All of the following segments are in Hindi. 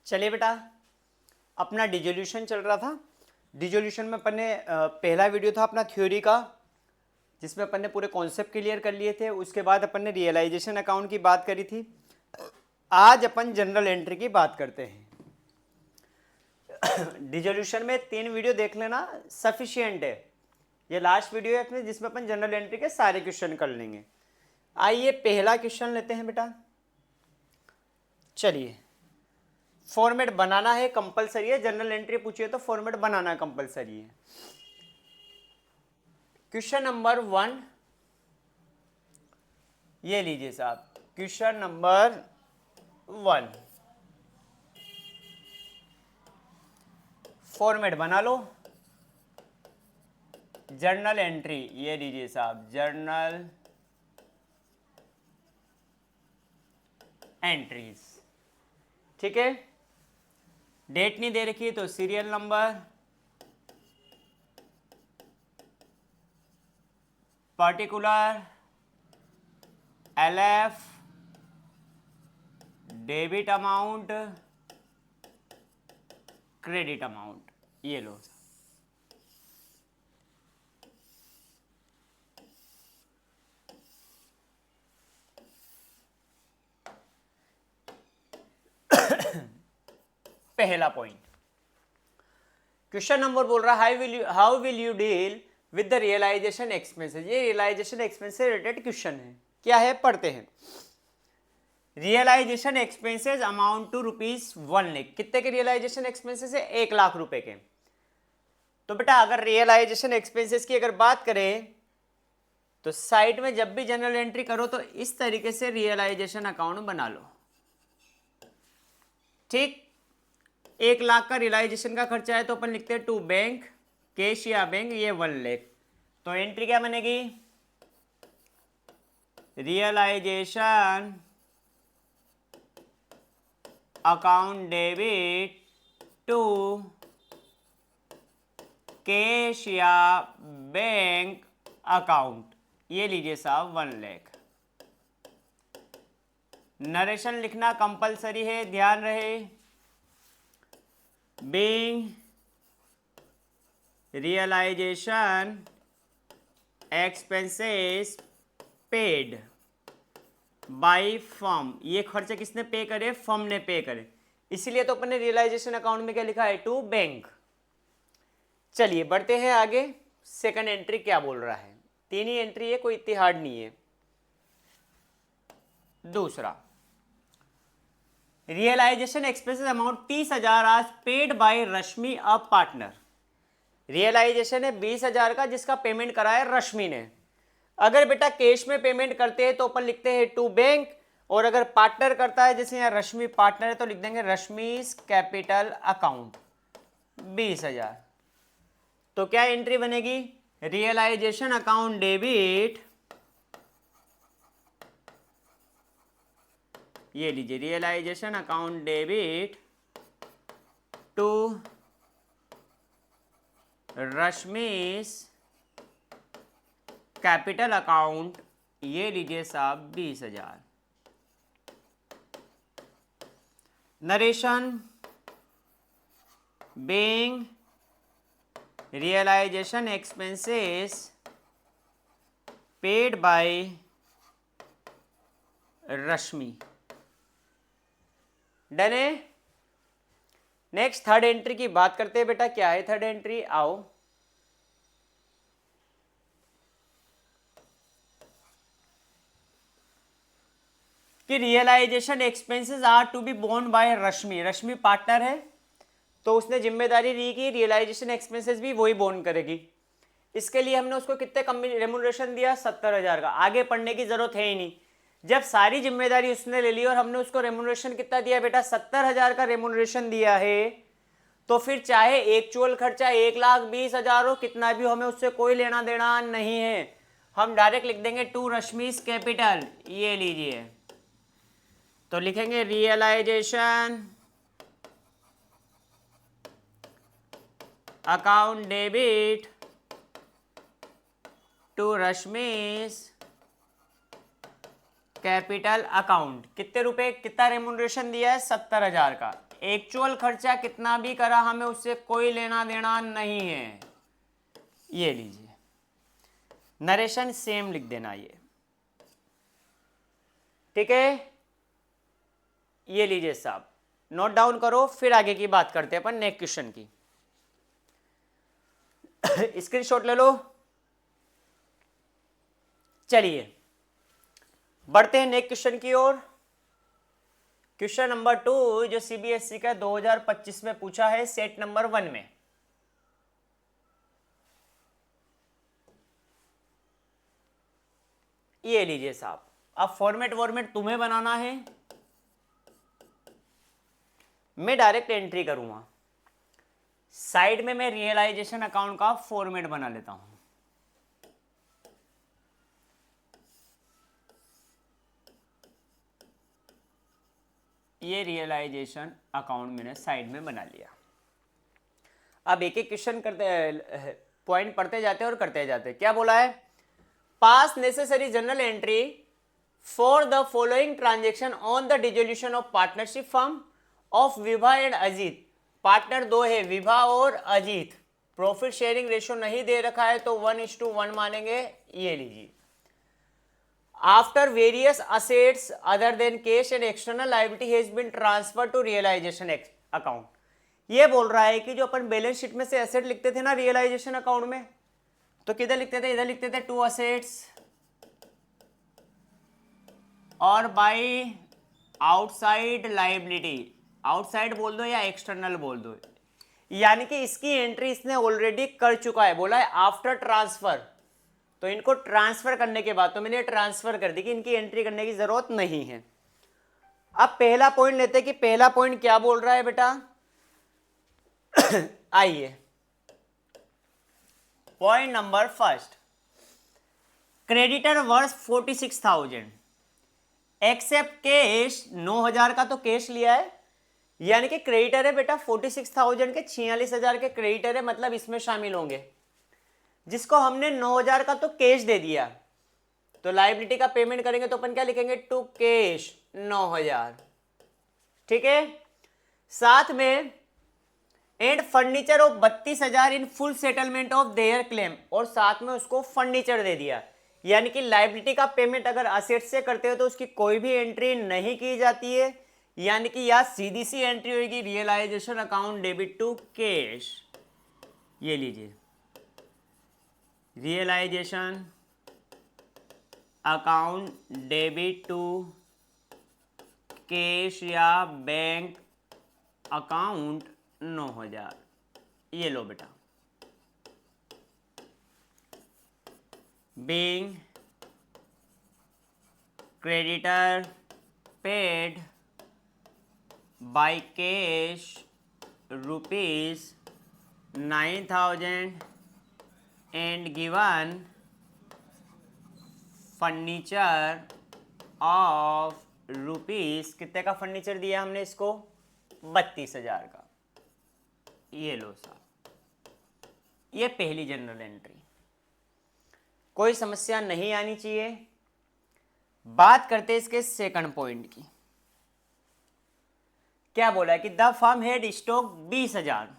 चलिए बेटा, अपना डिजोल्यूशन चल रहा था। डिजोल्यूशन में अपन ने पहला वीडियो था अपना थ्योरी का, जिसमें अपन ने पूरे कॉन्सेप्ट क्लियर कर लिए थे। उसके बाद अपन ने रियलाइजेशन अकाउंट की बात करी थी। आज अपन जनरल एंट्री की बात करते हैं। डिजोल्यूशन में 3 वीडियो देख लेना सफिशिएंट है। ये लास्ट वीडियो है अपने, जिसमें अपन जनरल एंट्री के सारे क्वेश्चन कर लेंगे। आइए पहला क्वेश्चन लेते हैं बेटा। चलिए, फॉर्मेट बनाना है कंपलसरी है। जनरल एंट्री पूछिए तो फॉर्मेट बनाना कंपलसरी है। क्वेश्चन नंबर 1 ये लीजिए साहब। क्वेश्चन नंबर 1, फॉर्मेट बना लो। जर्नल एंट्री ये लीजिए साहब, जर्नल एंट्रीज। ठीक है, डेट नहीं दे रखी तो serial number, particular, LF, debit amount, credit amount, ये लो। पहला पॉइंट, क्वेश्चन नंबर बोल रहा है how will you deal with the realization expenses. ये रियलाइजेशन एक्सपेंस से रिलेटेड क्वेश्चन है। क्या है, पढ़ते हैं। Realization expenses amount to ₹1 lakh. कितने के रियलाइजेशन एक्सपेंसेस है? 1 लाख रुपए के। तो बेटा अगर रियलाइजेशन एक्सपेंसेस की अगर बात करें तो साइड में जब भी जनरल एंट्री करो तो इस तरीके से रियलाइजेशन अकाउंट बना लो। ठीक, 1 लाख का रियलाइजेशन का खर्चा है तो अपन लिखते हैं टू बैंक, कैश या बैंक, ये 1 लाख। तो एंट्री क्या बनेगी? Realization account debit to cash या बैंक अकाउंट, ये लीजिए साहब 1 लाख। नरेशन लिखना कंपलसरी है, ध्यान रहे। Being realization expenses paid by firm, ये खर्चे किसने पे करे? फर्म ने पे करे। इसीलिए तो अपन ने रियलाइजेशन अकाउंट में क्या लिखा है? To bank. चलिए बढ़ते हैं आगे। सेकंड एंट्री क्या बोल रहा है? 3 ही एंट्री है, कोई इतनी हार्ड नहीं है। दूसरा, रियलाइजेशन एक्सपेंसेस अमाउंट 30,000 आज paid by Rashmi a partner. Realization है 20,000 का, जिसका पेमेंट कराया रश्मि ने। अगर बेटा कैश में पेमेंट करते हैं तो अपन लिखते हैं टू बैंक, और अगर पार्टनर करता है जैसे यहाँ रश्मि पार्टनर है तो लिख देंगे रश्मिस कैपिटल अकाउंट 20,000। तो क्या एंट्री बनेगी? रियलाइजेशन अकाउंट डेबिट, ये लीजिए realisation account debit to Rashmi's capital account, ये लीजिए साहब 20,000। Narration being realization expenses paid by Rashmi. Done है। नेक्स्ट थर्ड एंट्री की बात करते हैं बेटा। क्या है थर्ड एंट्री? आओ, कि realization expenses are to be borne by Rashmi. Rashmi partner है तो उसने जिम्मेदारी ली कि रियलाइजेशन एक्सपेंसेस भी वही बोर्न करेगी। इसके लिए हमने उसको कितने रेमुनरेशन दिया? 70,000 का। आगे पढ़ने की जरूरत है ही नहीं, जब सारी जिम्मेदारी उसने ले ली और हमने उसको रेमुनरेशन कितना दिया बेटा? 70,000 का रेमुनरेशन दिया है, तो फिर चाहे एक्चुअल खर्चा 1,20,000 हो, कितना भी हो, हमें उससे कोई लेना देना नहीं है। हम डायरेक्ट लिख देंगे टू रश्मिस कैपिटल, ये लीजिए। तो लिखेंगे realization account debit to Rashmi's capital account. कितने रुपए, कितना रेमुनरेशन दिया है? 70,000 का। एक्चुअल खर्चा कितना भी करा हमें उससे कोई लेना देना नहीं है। ये लीजिए, नरेशन सेम लिख देना ये, ठीक है। ये लीजिए साहब, नोट डाउन करो, फिर आगे की बात करते हैं अपन नेक्स्ट क्वेश्चन की। स्क्रीनशॉट ले लो। चलिए बढ़ते हैं नेक्स्ट क्वेश्चन की ओर। क्वेश्चन नंबर 2 जो सीबीएसई का 2025 में पूछा है सेट नंबर 1 में। ये लीजिए साहब, अब फॉर्मेट तुम्हें बनाना है, मैं डायरेक्ट एंट्री करूंगा। साइड में मैं रियलाइजेशन अकाउंट का फॉर्मेट बना लेता हूं। ये रियलाइजेशन अकाउंट मैंने साइड में बना लिया। अब एक एक क्वेश्चन करते, पॉइंट पढ़ते जाते हैं और करते जाते हैं। क्या बोला है? Pass necessary journal entry for the following transaction on the dissolution of partnership firm of Vibha and Ajit. Partner 2 है, विभा और अजीत। प्रॉफिट शेयरिंग रेशियो नहीं दे रखा है तो 1:1 मानेंगे। ये लीजिए, after various assets other than cash and external liability has been transfer to realisation account. ये बोल रहा है कि जो अपन बैलेंस शीट में से एसेट लिखते थे ना रियलाइजेशन अकाउंट में, तो किधर लिखते थे? इधर लिखते थे 2 असेट्स और बाय आउटसाइड लायबिलिटी। आउटसाइड बोल दो या एक्सटर्नल बोल दो, यानी कि इसकी एंट्री इसने ऑलरेडी कर चुका है। बोला है आफ्टर ट्रांसफर, तो इनको ट्रांसफर करने के बाद तो मैंने ट्रांसफर कर दी कि इनकी एंट्री करने की जरूरत नहीं है। अब पहला पॉइंट लेते हैं कि पहला पॉइंट क्या बोल रहा है बेटा। आइए, point number first, creditor worth 46,000 except cash 9,000 का तो कैश लिया है, यानी कि क्रेडिटर है बेटा 46,000 के 46,000 के क्रेडिटर है, मतलब इसमें शामिल होंगे। जिसको हमने 9,000 का तो कैश दे दिया, तो लायबिलिटी का पेमेंट करेंगे तो अपन क्या लिखेंगे? टू कैश 9,000, ठीक है। साथ में and furniture of 32,000 in full settlement of their claim, और साथ में उसको फर्नीचर दे दिया। यानी कि लायबिलिटी का पेमेंट अगर असेट से करते हो तो उसकी कोई भी एंट्री नहीं की जाती है, यानी कि यह सीधी सी एंट्री होगी realisation account debit to cash. ये लीजिए, realisation account debit to cash या बैंक अकाउंट 9,000। ये लो बेटा, being creditor paid by cash rupees 9,000 and given furniture of rupees, कितने का फर्नीचर दिया हमने इसको? 32,000 का। ये लो साहब, ये पहली जनरल एंट्री, कोई समस्या नहीं आनी चाहिए। बात करते हैं इसके सेकंड पॉइंट की। क्या बोला है कि द फर्म हैड स्टॉक 20,000।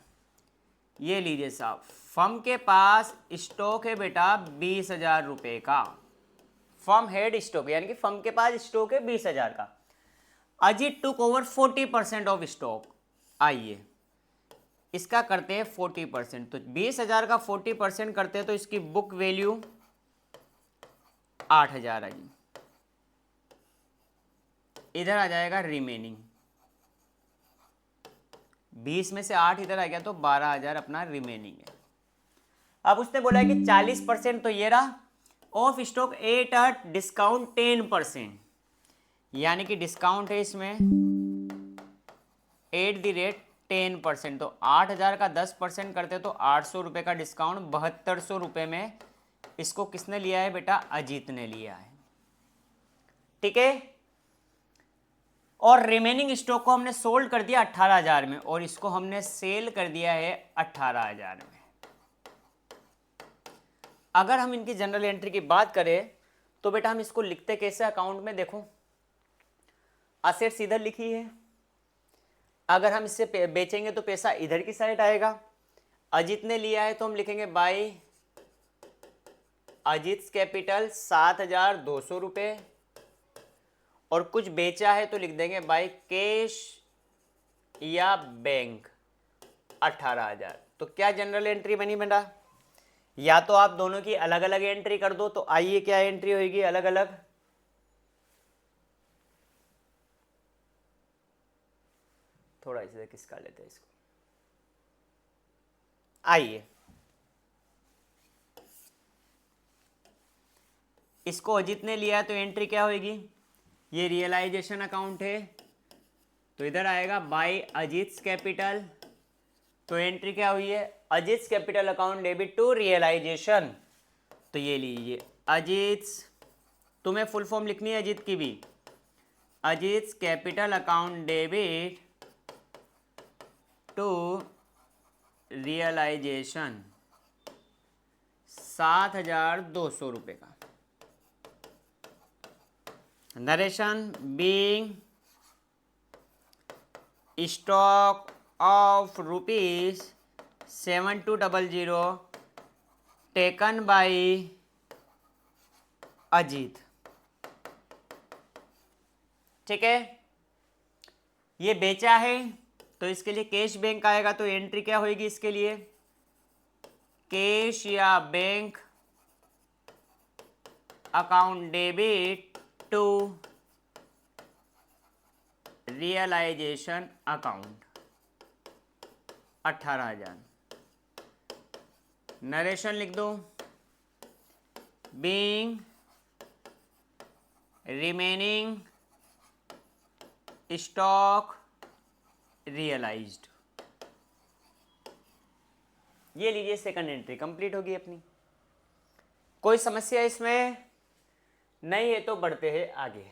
ये लीजिए साहब, फर्म के पास स्टॉक है बेटा 20,000 रुपए का। फर्म हेड स्टॉक, यानी कि फर्म के पास स्टॉक है 20,000 का। Ajit took over 40% of stock. आइए इसका करते हैं 40%, तो 20,000 का 40% करते हैं तो इसकी बुक वैल्यू 8,000 आएगी। इधर आ जाएगा रिमेनिंग, 20 में से 8 इधर आ गया तो 12,000 अपना रिमेनिंग है। अब उसने बोला है कि 40% तो ये रहा, of stock at a discount 10%, यानी कि डिस्काउंट है इसमें एट द रेट 10%, तो 8,000 का 10% करते तो 800 रुपये का डिस्काउंट 7200 रुपये में इसको किसने लिया है बेटा? अजीत ने लिया है, ठीक है। और रिमेनिंग स्टॉक को हमने सोल्ड कर दिया 18,000 में, और इसको हमने सेल कर दिया है 18,000 में। अगर हम इनकी जनरल एंट्री की बात करें तो बेटा हम इसको लिखते कैसे अकाउंट में? देखो, असेट्स इधर लिखी है, अगर हम इससे बेचेंगे तो पैसा इधर की साइड आएगा। अजीत ने लिया है तो हम लिखेंगे बाय अजीत कैपिटल 7,200 रुपये, और कुछ बेचा है तो लिख देंगे बाय कैश या बैंक 18,000। तो क्या जनरल एंट्री बनी बेटा? या तो आप दोनों की अलग अलग एंट्री कर दो, तो आइए क्या एंट्री होगी अलग अलग। थोड़ा इसे किसका लेते हैं इसको, आइए इसको अजीत ने लिया है तो एंट्री क्या होगी, ये रियलाइजेशन अकाउंट है तो इधर आएगा बाय अजीत कैपिटल, तो एंट्री क्या हुई है Ajit capital account debit to realisation. तो ये लीजिए अजीत, तुम्हें फुल फॉर्म लिखनी है अजीत की भी, Ajit capital account debit to realization 7,200 रुपये का। Narration being stock of ₹7200 taken by Ajit. ठीक है, ये बेचा है तो इसके लिए कैश बैंक आएगा, तो एंट्री क्या होगी इसके लिए, कैश या bank account debit to realisation account 18,000। Narration लिख दो, बीइंग रिमेनिंग स्टॉक रियलाइज्ड। ये लीजिए सेकंड एंट्री कंप्लीट होगी अपनी। कोई समस्या इसमें नहीं है तो बढ़ते हैं आगे।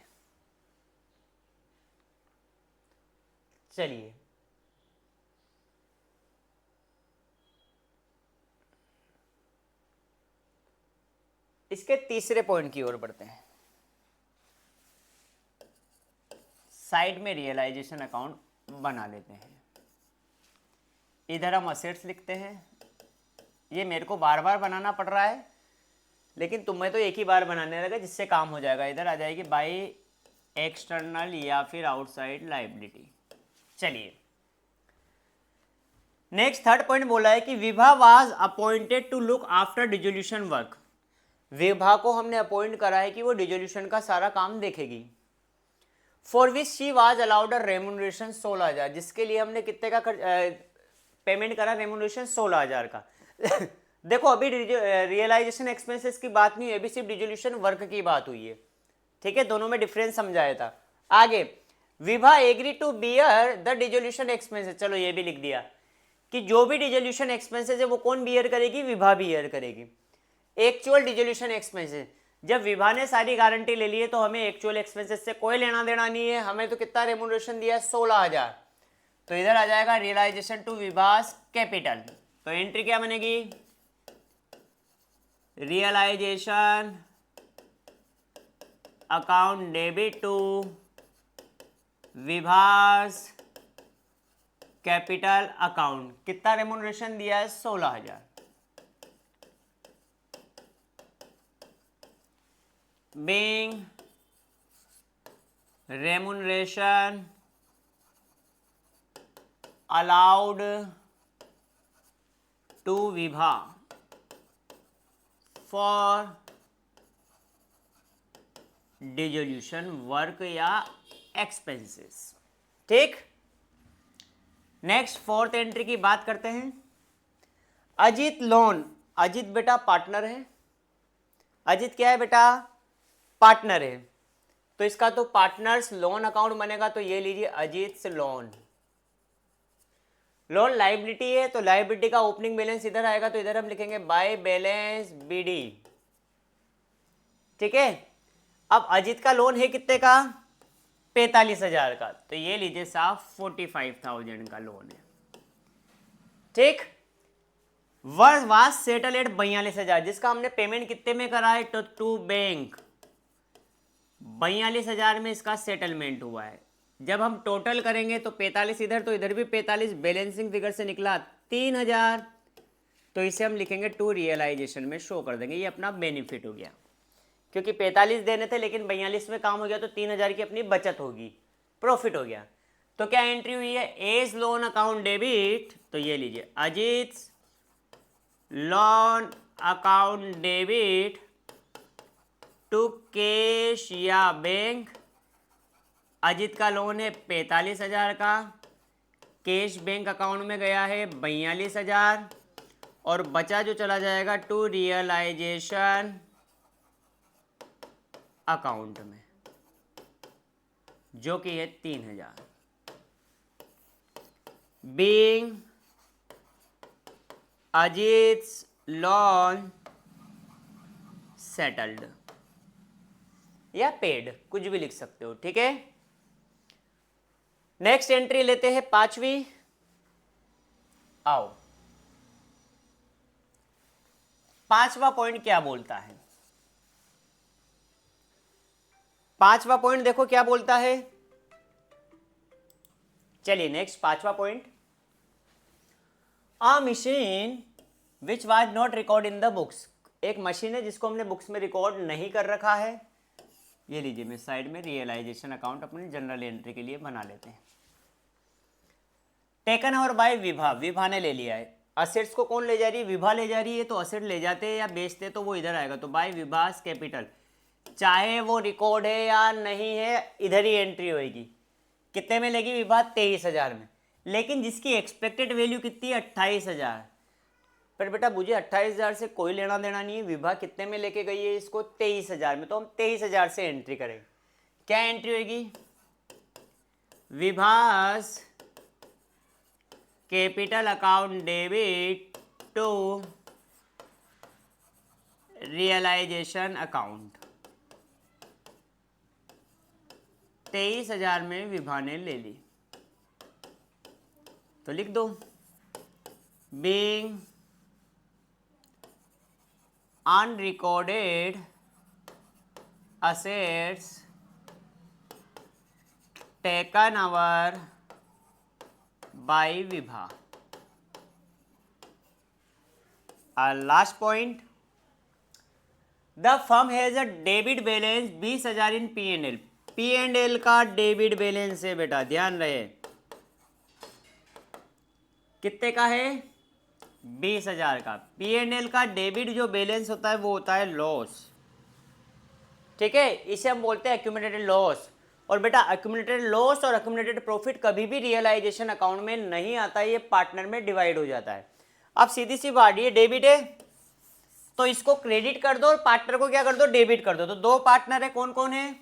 चलिए इसके तीसरे पॉइंट की ओर बढ़ते हैं। साइड में रियलाइजेशन अकाउंट बना लेते हैं। इधर हम असेट्स लिखते हैं। ये मेरे को बार बार बनाना पड़ रहा है, लेकिन तुम्हें तो एक ही बार बनाने लगा जिससे काम हो जाएगा। इधर आ जाएगी बाय एक्सटर्नल या फिर आउटसाइड लायबिलिटी। चलिए नेक्स्ट थर्ड पॉइंट बोला है कि Vibha was appointed to look after dissolution work. Vibha को हमने अपॉइंट करा है कि वो डिसोल्यूशन का सारा काम देखेगी। For which she was allowed a remuneration 16,000, जिसके लिए हमने कितने का पेमेंट करा, रेम्यूनरेशन 16,000 का। देखो अभी रियलाइजेशन एक्सपेंसेस की बात नहीं है, अभी सिर्फ डिसोल्यूशन वर्क की बात हुई है। ठीक है, दोनों में डिफरेंस समझाया था। आगे Vibha agree to bear the dissolution expenses. चलो ये भी लिख दिया कि जो भी डिसोल्यूशन एक्सपेंसेस है वो कौन बियर करेगी, विभा बियर करेगी। एक्चुअल डिसोल्यूशन एक्सपेंसेस, जब विभा ने सारी गारंटी ले ली है तो हमें एक्चुअल एक्सपेंसेस से कोई लेना देना नहीं है। हमें तो कितना रेम्यूनरेशन दिया है, 16,000। तो इधर आ जाएगा रियलाइजेशन टू विभास कैपिटल। तो एंट्री क्या बनेगी, realization account debit to Vibha's capital account. कितना रेम्यूनरेशन दिया है, 16,000। being remuneration allowed to Vibha for dissolution work या expenses। ठीक, नेक्स्ट फोर्थ एंट्री की बात करते हैं। अजीत लोन, अजीत बेटा पार्टनर है। अजीत क्या है बेटा, पार्टनर है। तो इसका तो पार्टनर्स लोन अकाउंट बनेगा। तो ये लीजिए अजीत से लोन, लोन लाइबिलिटी है तो लाइबिलिटी का ओपनिंग बैलेंस इधर आएगा। तो इधर हम लिखेंगे बाय बैलेंस बीडी। ठीक है, अब अजीत का लोन है कितने का, 45,000 का। तो ये लीजिए साहब 45,000 का लोन है। ठीक, वाज सेटल एट 42,000, जिसका हमने पेमेंट कितने में करा है, टू बैंक 42,000 में इसका सेटलमेंट हुआ है। जब हम टोटल करेंगे तो 45 इधर, तो इधर भी 45, बैलेंसिंग फिगर से निकला 3000, तो इसे हम लिखेंगे टू रियलाइजेशन में शो कर देंगे। ये अपना बेनिफिट हो गया, क्योंकि 45 देने थे लेकिन 42 में काम हो गया, तो 3000 की अपनी बचत होगी, प्रॉफिट हो गया। तो क्या एंट्री हुई है, एज लोन अकाउंट डेबिट, तो ये लीजिए Ajit loan account debit to cash या बैंक। अजीत का लोन है 45,000 का, कैश बैंक अकाउंट में गया है 42,000, और बचा जो चला जाएगा टू रियलाइजेशन अकाउंट में, जो कि है 3000। बीइंग अजीत लोन सेटल्ड या पेड, कुछ भी लिख सकते हो, ठीक है। नेक्स्ट एंट्री लेते हैं 5वीं। आओ, 5वां पॉइंट क्या बोलता है। 5वां पॉइंट देखो क्या बोलता है। चलिए नेक्स्ट 5वां point, a machine which was not record in the books. एक मशीन है जिसको हमने बुक्स में रिकॉर्ड नहीं कर रखा है। ये लीजिए, मैं साइड में रियलाइजेशन अकाउंट अपने जनरल एंट्री के लिए बना लेते हैं। Taken over bye Vibha, Vibha ने ले लिया है। असेट्स को कौन ले जा रही है, विभा ले जा रही है, तो असेट ले जाते हैं या बेचते तो वो इधर आएगा, तो बाय विभास कैपिटल, चाहे वो रिकॉर्ड है या नहीं है, इधर ही एंट्री होगी। कितने में लेगी विभा, 23,000 में, लेकिन जिसकी एक्सपेक्टेड वैल्यू कितनी है, 28,000। पर बेटा मुझे 28,000 से कोई लेना देना नहीं है, विभा कितने में लेके गई है इसको, 23,000 में, तो हम 23,000 से एंट्री करेंगे। क्या एंट्री होगी, Vibha's capital account debit to realisation account. 23,000 में विभा ने ले ली, तो लिख दो being unrecorded assets taken over by Vibha. Last point, the firm has a debit balance 20,000 in P&L. P&L का डेबिट बैलेंस है बेटा, ध्यान रहे, कितने का है, 20,000 का। P&L का डेबिट जो बैलेंस होता है वो होता है लॉस, ठीक है, इसे हम बोलते हैं एक्यूमुलेटेड लॉस। और बेटा एक्यूमुलेटेड लॉस और एक्यूमुलेटेड प्रॉफिट कभी भी रियलाइजेशन अकाउंट में नहीं आता है, ये पार्टनर में डिवाइड हो जाता है। अब सीधी सी बात, ये डेबिट है तो इसको क्रेडिट कर दो और पार्टनर को क्या कर दो, डेबिट कर दो। तो दो पार्टनर है, कौन कौन है,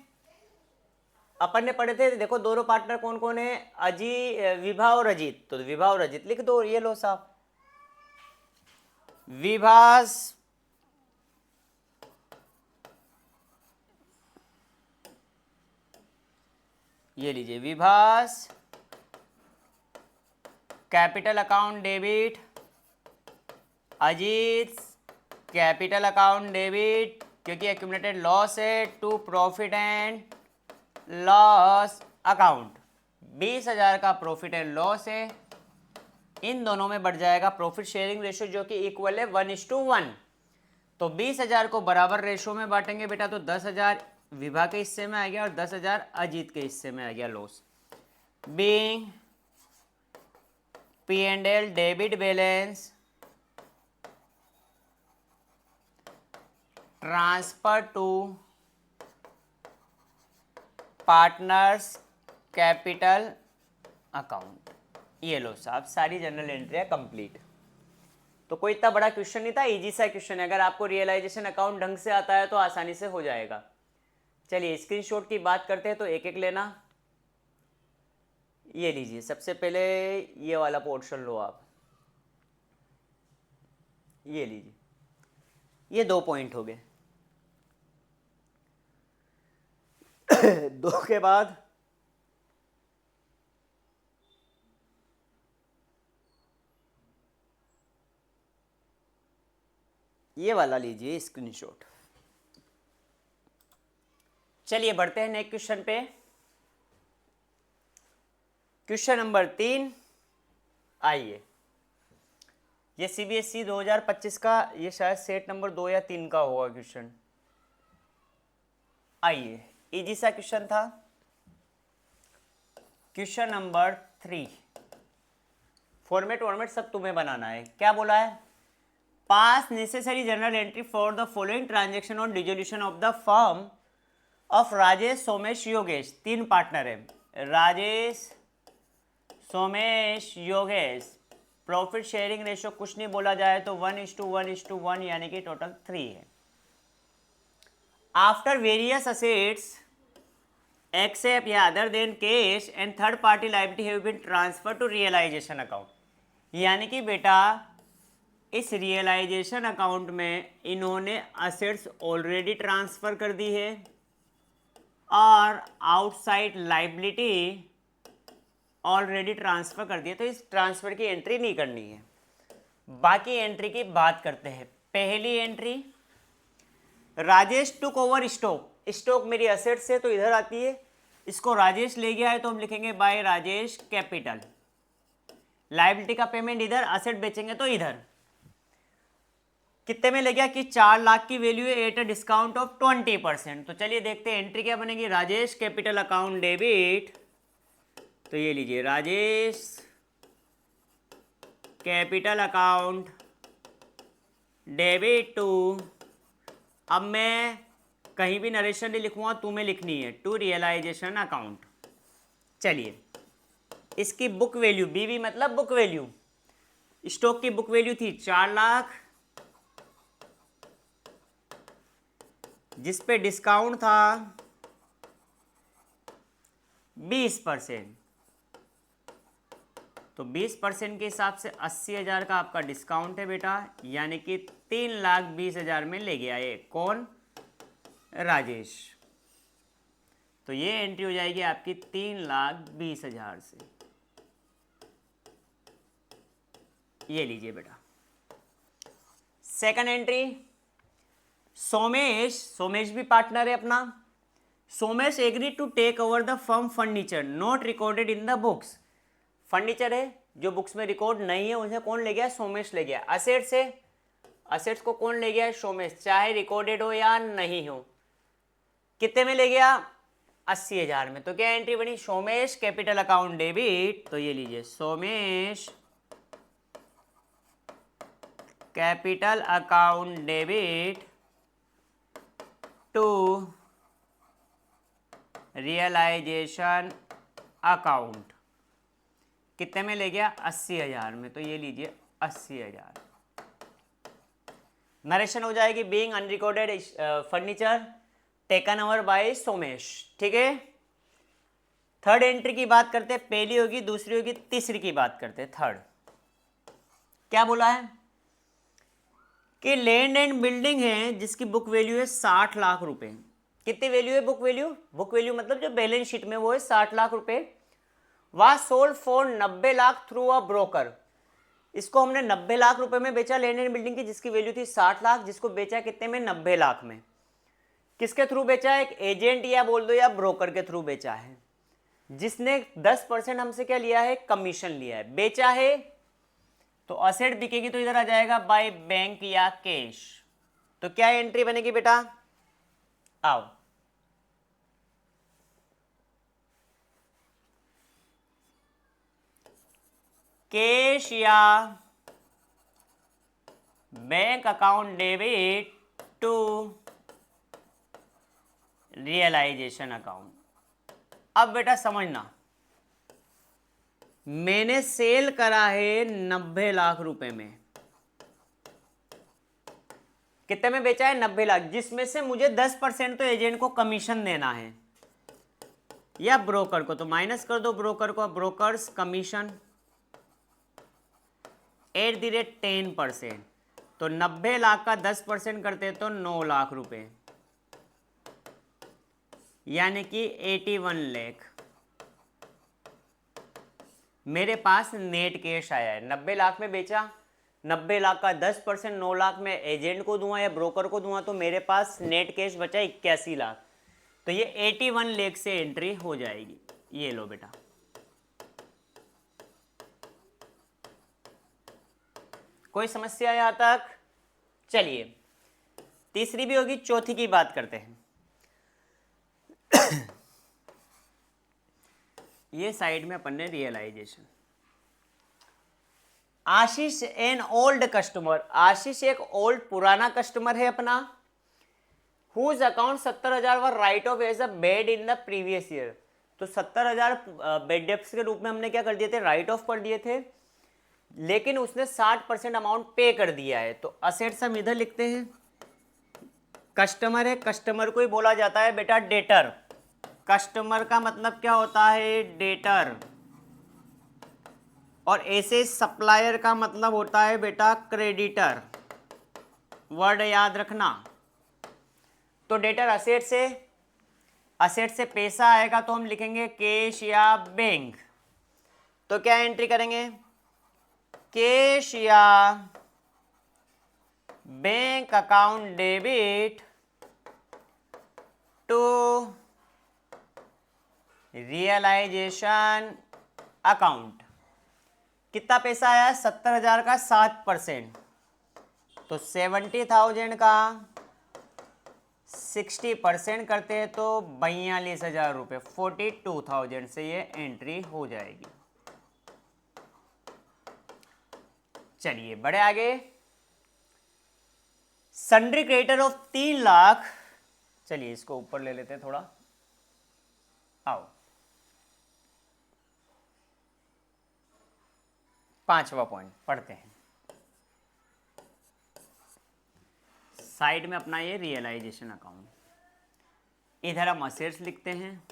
अपन ने पढ़े थे, देखो दोनों पार्टनर कौन कौन है, विभा और अजीत, तो विभा और अजीत लिख दो। ये लो साहब, विभास ये लीजिए, Vibha's capital account debit, Ajit capital account debit, क्योंकि एक्यूमुलेटेड लॉस है, to profit and loss account. 20,000 का प्रॉफिट एंड लॉस है, इन दोनों में बढ़ जाएगा प्रॉफिट शेयरिंग रेशो, जो कि इक्वल है 1:1। तो 20,000 को बराबर रेशो में बांटेंगे बेटा, तो 10,000 विभा के हिस्से में आ गया और 10,000 अजीत के हिस्से में आ गया loss. Being P&L debit balance transfer to partners capital account. ये लो साहब, सारी जनरल एंट्रियां कंप्लीट। तो कोई इतना बड़ा क्वेश्चन नहीं था, इजी सा क्वेश्चन है। अगर आपको रियलाइजेशन अकाउंट ढंग से आता है तो आसानी से हो जाएगा। चलिए स्क्रीनशॉट की बात करते हैं, तो एक एक लेना। ये लीजिए, सबसे पहले ये वाला पोर्शन लो आप, ये लीजिए, ये 2 पॉइंट हो गए। 2 के बाद ये वाला लीजिए स्क्रीनशॉट। चलिए बढ़ते हैं नेक्स्ट क्वेश्चन पे। क्वेश्चन नंबर 3, आइए, ये CBSE 2025 का, ये शायद सेट नंबर 2 या 3 का होगा क्वेश्चन। आइए, इजी सा क्वेश्चन था। क्वेश्चन नंबर 3, फॉर्मेट सब तुम्हें बनाना है। क्या बोला है? Pass necessary journal entry for the following transaction on dissolution of the firm of Rajesh, Somesh, Yogesh. 3 partner है, Rajesh, Somesh, Yogesh. Profit sharing ratio कुछ नहीं बोला जाए तो 1:1:1, यानी कि टोटल 3 है। आफ्टर वेरियस असेट्स एक्सेप्ट या other than cash and third party liability have been transfer to realisation account, यानी कि बेटा इस रियलाइजेशन अकाउंट में इन्होंने असेट्स ऑलरेडी ट्रांसफर कर दी है और आउटसाइड लायबिलिटी ऑलरेडी ट्रांसफर कर दी है, तो इस ट्रांसफर की एंट्री नहीं करनी है। बाकी एंट्री की बात करते हैं। पहली entry, Rajesh took over stock. Stock मेरी असेट से तो इधर आती है, इसको राजेश ले गया है तो हम लिखेंगे बाय राजेश कैपिटल। लायबिलिटी का पेमेंट इधर, असेट बेचेंगे तो इधर। कितने में ले गया कि 4 लाख की वैल्यू है एट अ डिस्काउंट ऑफ 20%। तो चलिए देखते हैं एंट्री क्या बनेगी। राजेश कैपिटल अकाउंट डेबिट, तो ये लीजिए Rajesh capital account debit to, अब मैं कहीं भी नरेशन नहीं लिखूंगा, तुम्हें लिखनी है, टू रियलाइजेशन अकाउंट। चलिए, इसकी बुक वैल्यू, बीवी मतलब बुक वैल्यू, स्टॉक की बुक वैल्यू थी 4 लाख, जिस पे डिस्काउंट था 20%, तो 20% के हिसाब से 80,000 का आपका डिस्काउंट है बेटा, यानी कि 3,20,000 में ले गया ये कौन? राजेश। तो ये एंट्री हो जाएगी आपकी 3,20,000 से। ये लीजिए बेटा। सेकंड एंट्री, सोमेश भी पार्टनर है अपना। Somesh agree to take over the firm furniture not recorded in the books. Furniture है जो बुक्स में रिकॉर्ड नहीं है, उसे कौन ले गया? सोमेश ले गया। असेट्स है, असेट्स को कौन ले गया? सोमेश, चाहे रिकॉर्डेड हो या नहीं हो। कितने में ले गया? 80,000 में। तो क्या एंट्री बनी? सोमेश कैपिटल अकाउंट डेबिट, तो ये लीजिए Somesh capital account debit to realisation account. कितने में ले गया? 80,000 में। तो ये लीजिए 80,000। नरेशन हो जाएगी being unrecorded furniture taken over bye Somesh. ठीक है। थर्ड एंट्री की बात करते हैं, पहली होगी, दूसरी होगी, तीसरी की बात करते हैं। थर्ड क्या बोला है कि लैंड एंड बिल्डिंग है जिसकी बुक वैल्यू है 60 लाख रुपए। कितनी वैल्यू है बुक वैल्यू? बुक वैल्यू मतलब जो बैलेंस शीट में वो है 60 लाख रुपए। वह sold for 90 lakh through a broker. इसको हमने 90 लाख रुपए में बेचा लैंड एंड बिल्डिंग की, जिसकी वैल्यू थी 60 लाख, जिसको बेचा कितने में? 90 लाख में। किसके थ्रू बेचा है? एक एजेंट या बोल दो या ब्रोकर के थ्रू बेचा है, जिसने 10% हमसे क्या लिया है? कमीशन लिया है। बेचा है तो असेट बिकेगी तो इधर आ जाएगा बाय बैंक या कैश। तो क्या एंट्री बनेगी बेटा? आओ, कैश या bank account debit to realisation account. अब बेटा समझना, मैंने सेल करा है 90 लाख रुपए में। कितने में बेचा है? 90 लाख, जिसमें से मुझे 10% तो एजेंट को कमीशन देना है या ब्रोकर को, तो माइनस कर दो ब्रोकर को। ब्रोकर्स कमीशन @10%, तो 90 लाख का 10% करते तो 9 लाख रुपए, यानी कि 81 लाख मेरे पास नेट कैश आया है। 90 लाख में बेचा, 90 लाख का 10% 9 लाख में एजेंट को दूंगा या ब्रोकर को दूंगा, तो मेरे पास नेट कैश बचा 81 लाख। तो ये 81 लाख से एंट्री हो जाएगी। ये लो बेटा, कोई समस्या यहाँ तक? चलिए तीसरी भी होगी, चौथी की बात करते हैं। ये साइड में अपन ने realisation. Ashish an old customer, Ashish एक ओल्ड पुराना कस्टमर है अपना, whose account 70,000 were write off as a bad in the previous year. तो 70,000 बेड डेप्स के रूप में हमने क्या कर दिए थे, राइट ऑफ कर दिए थे, लेकिन उसने 60% अमाउंट पे कर दिया है। तो असेट्स हम इधर लिखते हैं, कस्टमर है, कस्टमर को ही बोला जाता है बेटा डेटर। कस्टमर का मतलब क्या होता है, डेटर। और ऐसे सप्लायर का मतलब होता है बेटा क्रेडिटर, वर्ड याद रखना। तो डेटर असेट से, असेट से पैसा आएगा तो हम लिखेंगे कैश या बैंक। तो क्या एंट्री करेंगे, कैश या bank account debit to realisation account. कितना पैसा आया, 70,000 का 7%, तो 70,000 का 60% करते हैं तो 42,000 रुपये, 42,000 से ये एंट्री हो जाएगी। चलिए बढ़े आगे। सन्ड्री क्रेडिटर ऑफ 3 लाख, चलिए इसको ऊपर ले लेते हैं थोड़ा, आओ। 5वां पॉइंट पढ़ते हैं। साइड में अपना ये रियलाइजेशन अकाउंट, इधर हम असेट्स लिखते हैं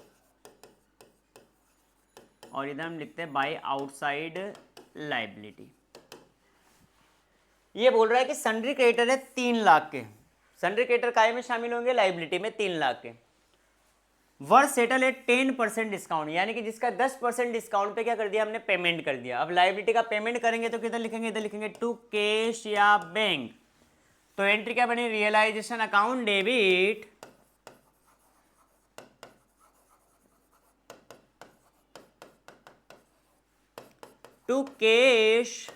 और इधर हम लिखते हैं बाय आउटसाइड लायबिलिटी। ये बोल रहा है कि सन्ड्री क्रेडिटर है 3 लाख के, सन्ड्री क्रेडिटर काय में शामिल होंगे, लायबिलिटी में 3 लाख के। वर सेटल एट 10% डिस्काउंट, यानी कि जिसका 10% डिस्काउंट पे क्या कर दिया हमने, पेमेंट कर दिया। अब लायबिलिटी का पेमेंट करेंगे तो किधर लिखेंगे, इधर लिखेंगे टू कैश या बैंक। तो एंट्री क्या बनी, realisation account debit to cash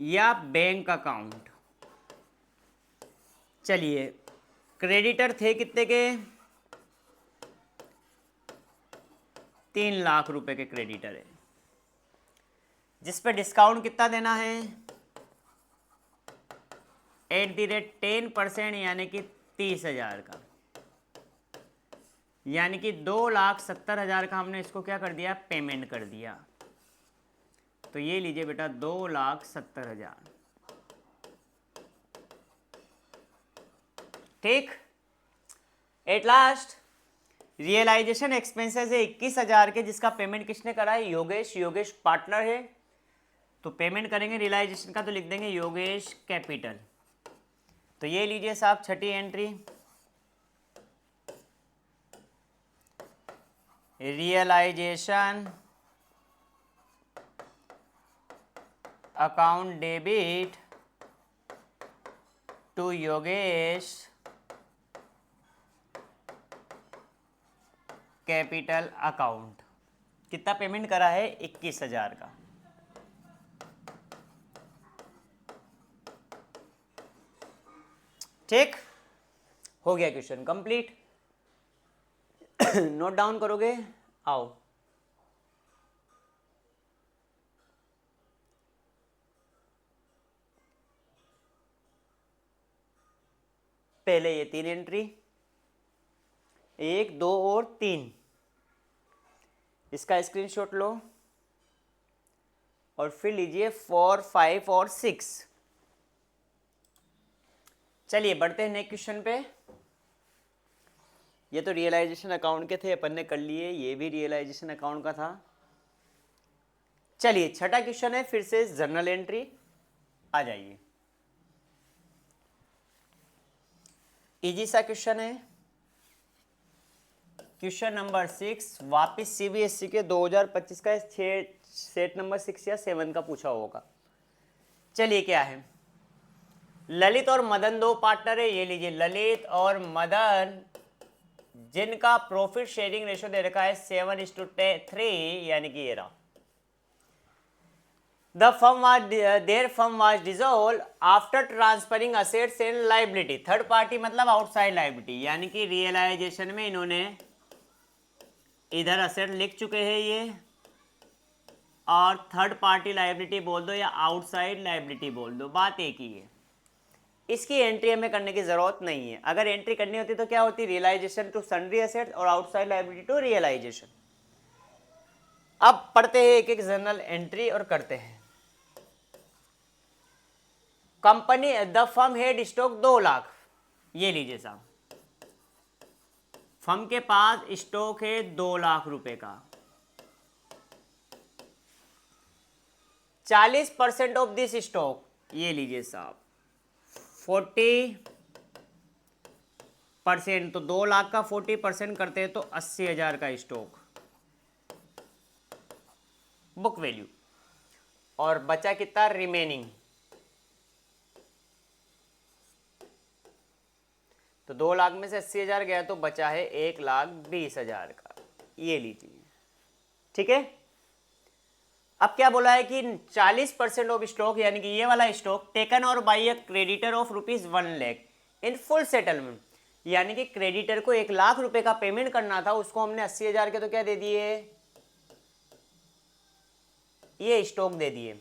या बैंक अकाउंट। चलिए क्रेडिटर थे कितने के, 3 लाख रुपए के क्रेडिटर है, जिस पे डिस्काउंट कितना देना है, @10%, यानी कि 30,000 का, यानी कि 2,70,000 का हमने इसको क्या कर दिया, पेमेंट कर दिया। तो ये लीजिए बेटा 2,70,000, ठीक। एट लास्ट रियलाइजेशन एक्सपेंसेस है 21,000 के, जिसका पेमेंट किसने करा है, योगेश। योगेश पार्टनर है, तो पेमेंट करेंगे रियलाइजेशन का तो लिख देंगे योगेश कैपिटल। तो ये लीजिए साहब छठी entry, realization account debit to Yogesh capital account. कितना पेमेंट करा है, 21,000 का। ठीक हो गया, क्वेश्चन कंप्लीट। नोट डाउन करोगे, आओ। पहले ये 3 एंट्री, 1, 2 और 3, इसका स्क्रीनशॉट लो और फिर लीजिए 4, 5 और 6। चलिए बढ़ते हैं नेक्स्ट क्वेश्चन पे। ये तो रियलाइजेशन अकाउंट के थे, अपन ने कर लिए, ये भी रियलाइजेशन अकाउंट का था। चलिए छठा क्वेश्चन है, फिर से जर्नल एंट्री, आ जाइए। इजी सा क्वेश्चन है, क्वेश्चन नंबर 6, वापिस सीबीएसई के 2025 का सेट नंबर 6 या 7 का पूछा होगा। चलिए क्या है, ललित और मदन 2 पार्टनर है, ये लीजिए ललित और मदन, जिनका प्रॉफिट शेयरिंग रेशो दे रखा है 7:3, यानी कि ये रहा। their firm was dissolved after transferring assets and liability. Third party मतलब आउटसाइड लाइबिलिटी, यानी कि रियलाइजेशन में इन्होंने इधर असेट लिख चुके हैं ये, और थर्ड पार्टी लाइबिलिटी बोल दो या आउटसाइड लाइबिलिटी बोल दो, बात एक ही है। इसकी एंट्री हमें करने की जरूरत नहीं है। अगर एंट्री करनी होती तो क्या होती, रियलाइजेशन टू सन्ड्री एसेट्स और आउटसाइड लाइबिलिटी टू रियलाइजेशन। अब पढ़ते हैं एक एक जर्नल एंट्री और करते हैं। Company the firm head stock 2 lakh, ये लीजिए साहब, फर्म के पास स्टॉक है 2 लाख रुपए का। 40% ऑफ दिस स्टॉक, ये लीजिए साहब 40%, तो 2 लाख का 40% करते हैं तो 80,000 का स्टॉक बुक वैल्यू, और बचा कितना रिमेनिंग, तो 2 लाख में से 80,000 गया तो बचा है 1,20,000 का, ये लीजिए। ठीक है, अब क्या बोला है कि 40% ऑफ स्टॉक, यानी कि ये वाला स्टॉक टेकन और by a creditor of ₹1 lakh in full settlement, यानी कि क्रेडिटर को 1 लाख रुपए का पेमेंट करना था, उसको हमने 80,000 के तो क्या दे दिए, ये स्टॉक दे दिए।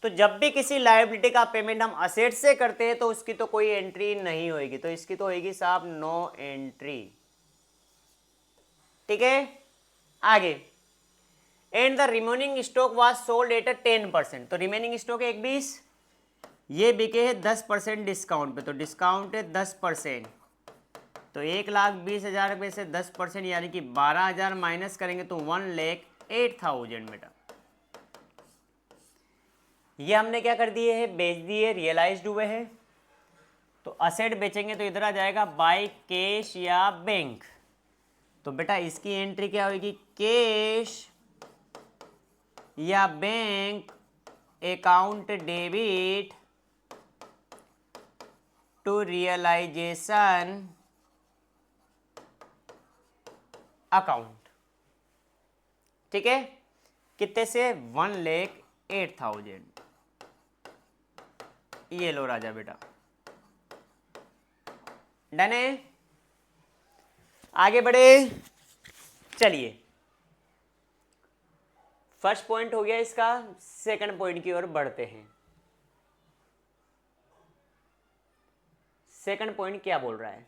तो जब भी किसी लायबिलिटी का पेमेंट हम असेट से करते हैं तो उसकी तो कोई एंट्री नहीं होगी, तो इसकी तो होगी साहब नो एंट्री। ठीक है, आगे, and the remaining stock was sold at 10%, तो रिमेनिंग स्टॉक है 1,20, ये बिके है 10% डिस्काउंट पे, तो डिस्काउंट है 10%, तो 1,20,000 में से 10% यानी कि 12,000 माइनस करेंगे तो 1,08,000 बेटा। ये हमने क्या कर दिए है, बेच दिए, रियलाइज्ड हुए हैं। तो असेट बेचेंगे तो इधर आ जाएगा बाय कैश या बैंक, तो बेटा इसकी एंट्री क्या होगी, कैश या bank account debit to realisation account. ठीक है, कितने से, 1,08,000, ये लो राजा बेटा, डन है। आगे बढ़े, चलिए फर्स्ट पॉइंट हो गया इसका, सेकंड पॉइंट की ओर बढ़ते हैं। सेकंड पॉइंट क्या बोल रहा है,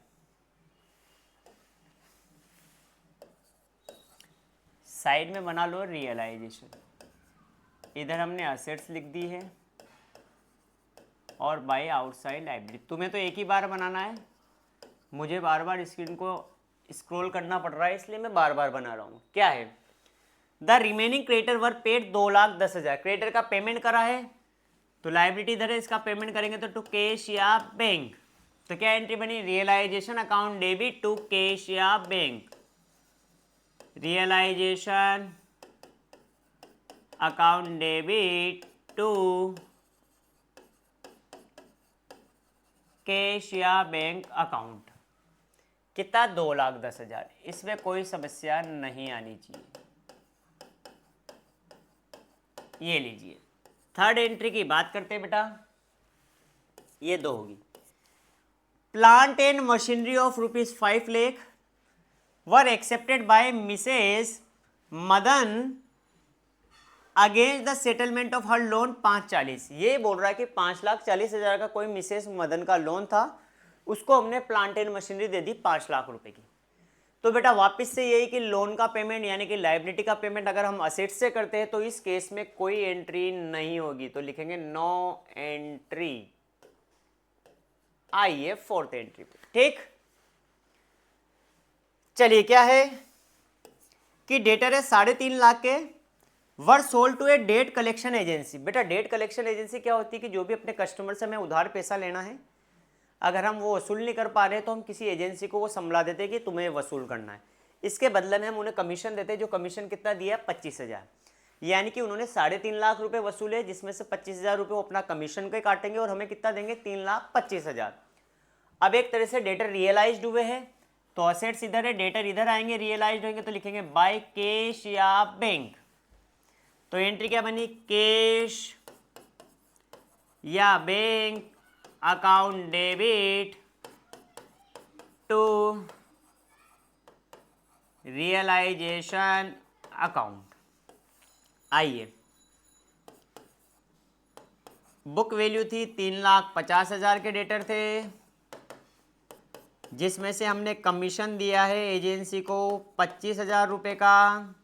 साइड में बना लो रियलाइजेशन, इधर हमने असेट्स लिख दी है और बाय आउटसाइड लायबिलिटी। तुम्हें तो एक ही बार बनाना है, मुझे बार बार स्क्रीन को स्क्रॉल करना पड़ रहा है, इसलिए मैं बार बार बना रहा हूँ। क्या है, the remaining creditor were paid 2,10,000, creditor का पेमेंट करा है, तो लायबिलिटी इधर है, इसका पेमेंट करेंगे तो टू कैश या बैंक, तो क्या एंट्री बनी, realisation account debit to cash या bank, realisation account debit to cash या बैंक अकाउंट। कितना, 2,10,000, इसमें कोई समस्या नहीं आनी चाहिए। ये लीजिए, थर्ड एंट्री की बात करते हैं बेटा, ये 2 होगी। Plant and machinery of ₹5 lakh were accepted by Mrs Madan against the settlement of her loan 5,40, ये बोल रहा है कि 5,40,000 का कोई मिसेस मदन का लोन था, उसको हमने प्लांट एंड मशीनरी दे दी 5 लाख रुपए की। तो बेटा वापस से यही कि लोन का पेमेंट यानी कि लायबिलिटी का पेमेंट अगर हम असेट से करते हैं तो इस केस में कोई एंट्री नहीं होगी, तो लिखेंगे नो एंट्री। आइए फोर्थ एंट्री पे। ठीक, चलिए क्या है कि डेटर है 3.5 लाख के, were sold to a debt collection agency. बेटा डेट कलेक्शन एजेंसी क्या होती है कि जो भी अपने कस्टमर से हमें उधार पैसा लेना है, अगर हम वो वसूल नहीं कर पा रहे तो हम किसी एजेंसी को वो समला देते हैं कि तुम्हें वसूल करना है, इसके बदले में हम उन्हें कमीशन देते हैं, जो कमीशन कितना दिया, 25,000, यानी कि उन्होंने 3.5 लाख रुपए वसूले, जिसमें से 25,000 रुपये वो अपना कमीशन के काटेंगे और हमें कितना देंगे, 3,25,000। अब एक तरह से डेटर रियलाइज्ड हुए हैं, तो असेट्स इधर है, डेटर इधर आएंगे, रियलाइज्ड होंगे तो लिखेंगे बाय कैश या बैंक, तो एंट्री क्या बनी, कैश या bank account debit to realisation account. आइए, बुक वैल्यू थी 3,50,000 के डेटर थे, जिसमें से हमने कमीशन दिया है एजेंसी को 25,000 रुपये का,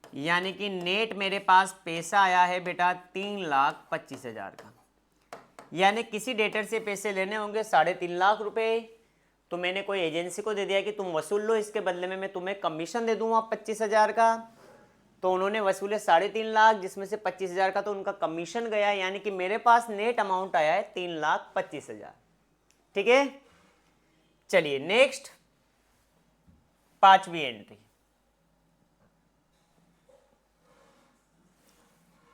यानी कि नेट मेरे पास पैसा आया है बेटा 3,25,000 का। यानी किसी डेटर से पैसे लेने होंगे 3.5 लाख रुपए, तो मैंने कोई एजेंसी को दे दिया कि तुम वसूल लो, इसके बदले में मैं तुम्हें कमीशन दे दूंगा 25,000 का। तो उन्होंने वसूले 3.5 लाख, जिसमें से 25,000 का तो उनका कमीशन गया, यानी कि मेरे पास नेट अमाउंट आया है 3,25,000। ठीक है, चलिए नेक्स्ट 5वीं एंट्री।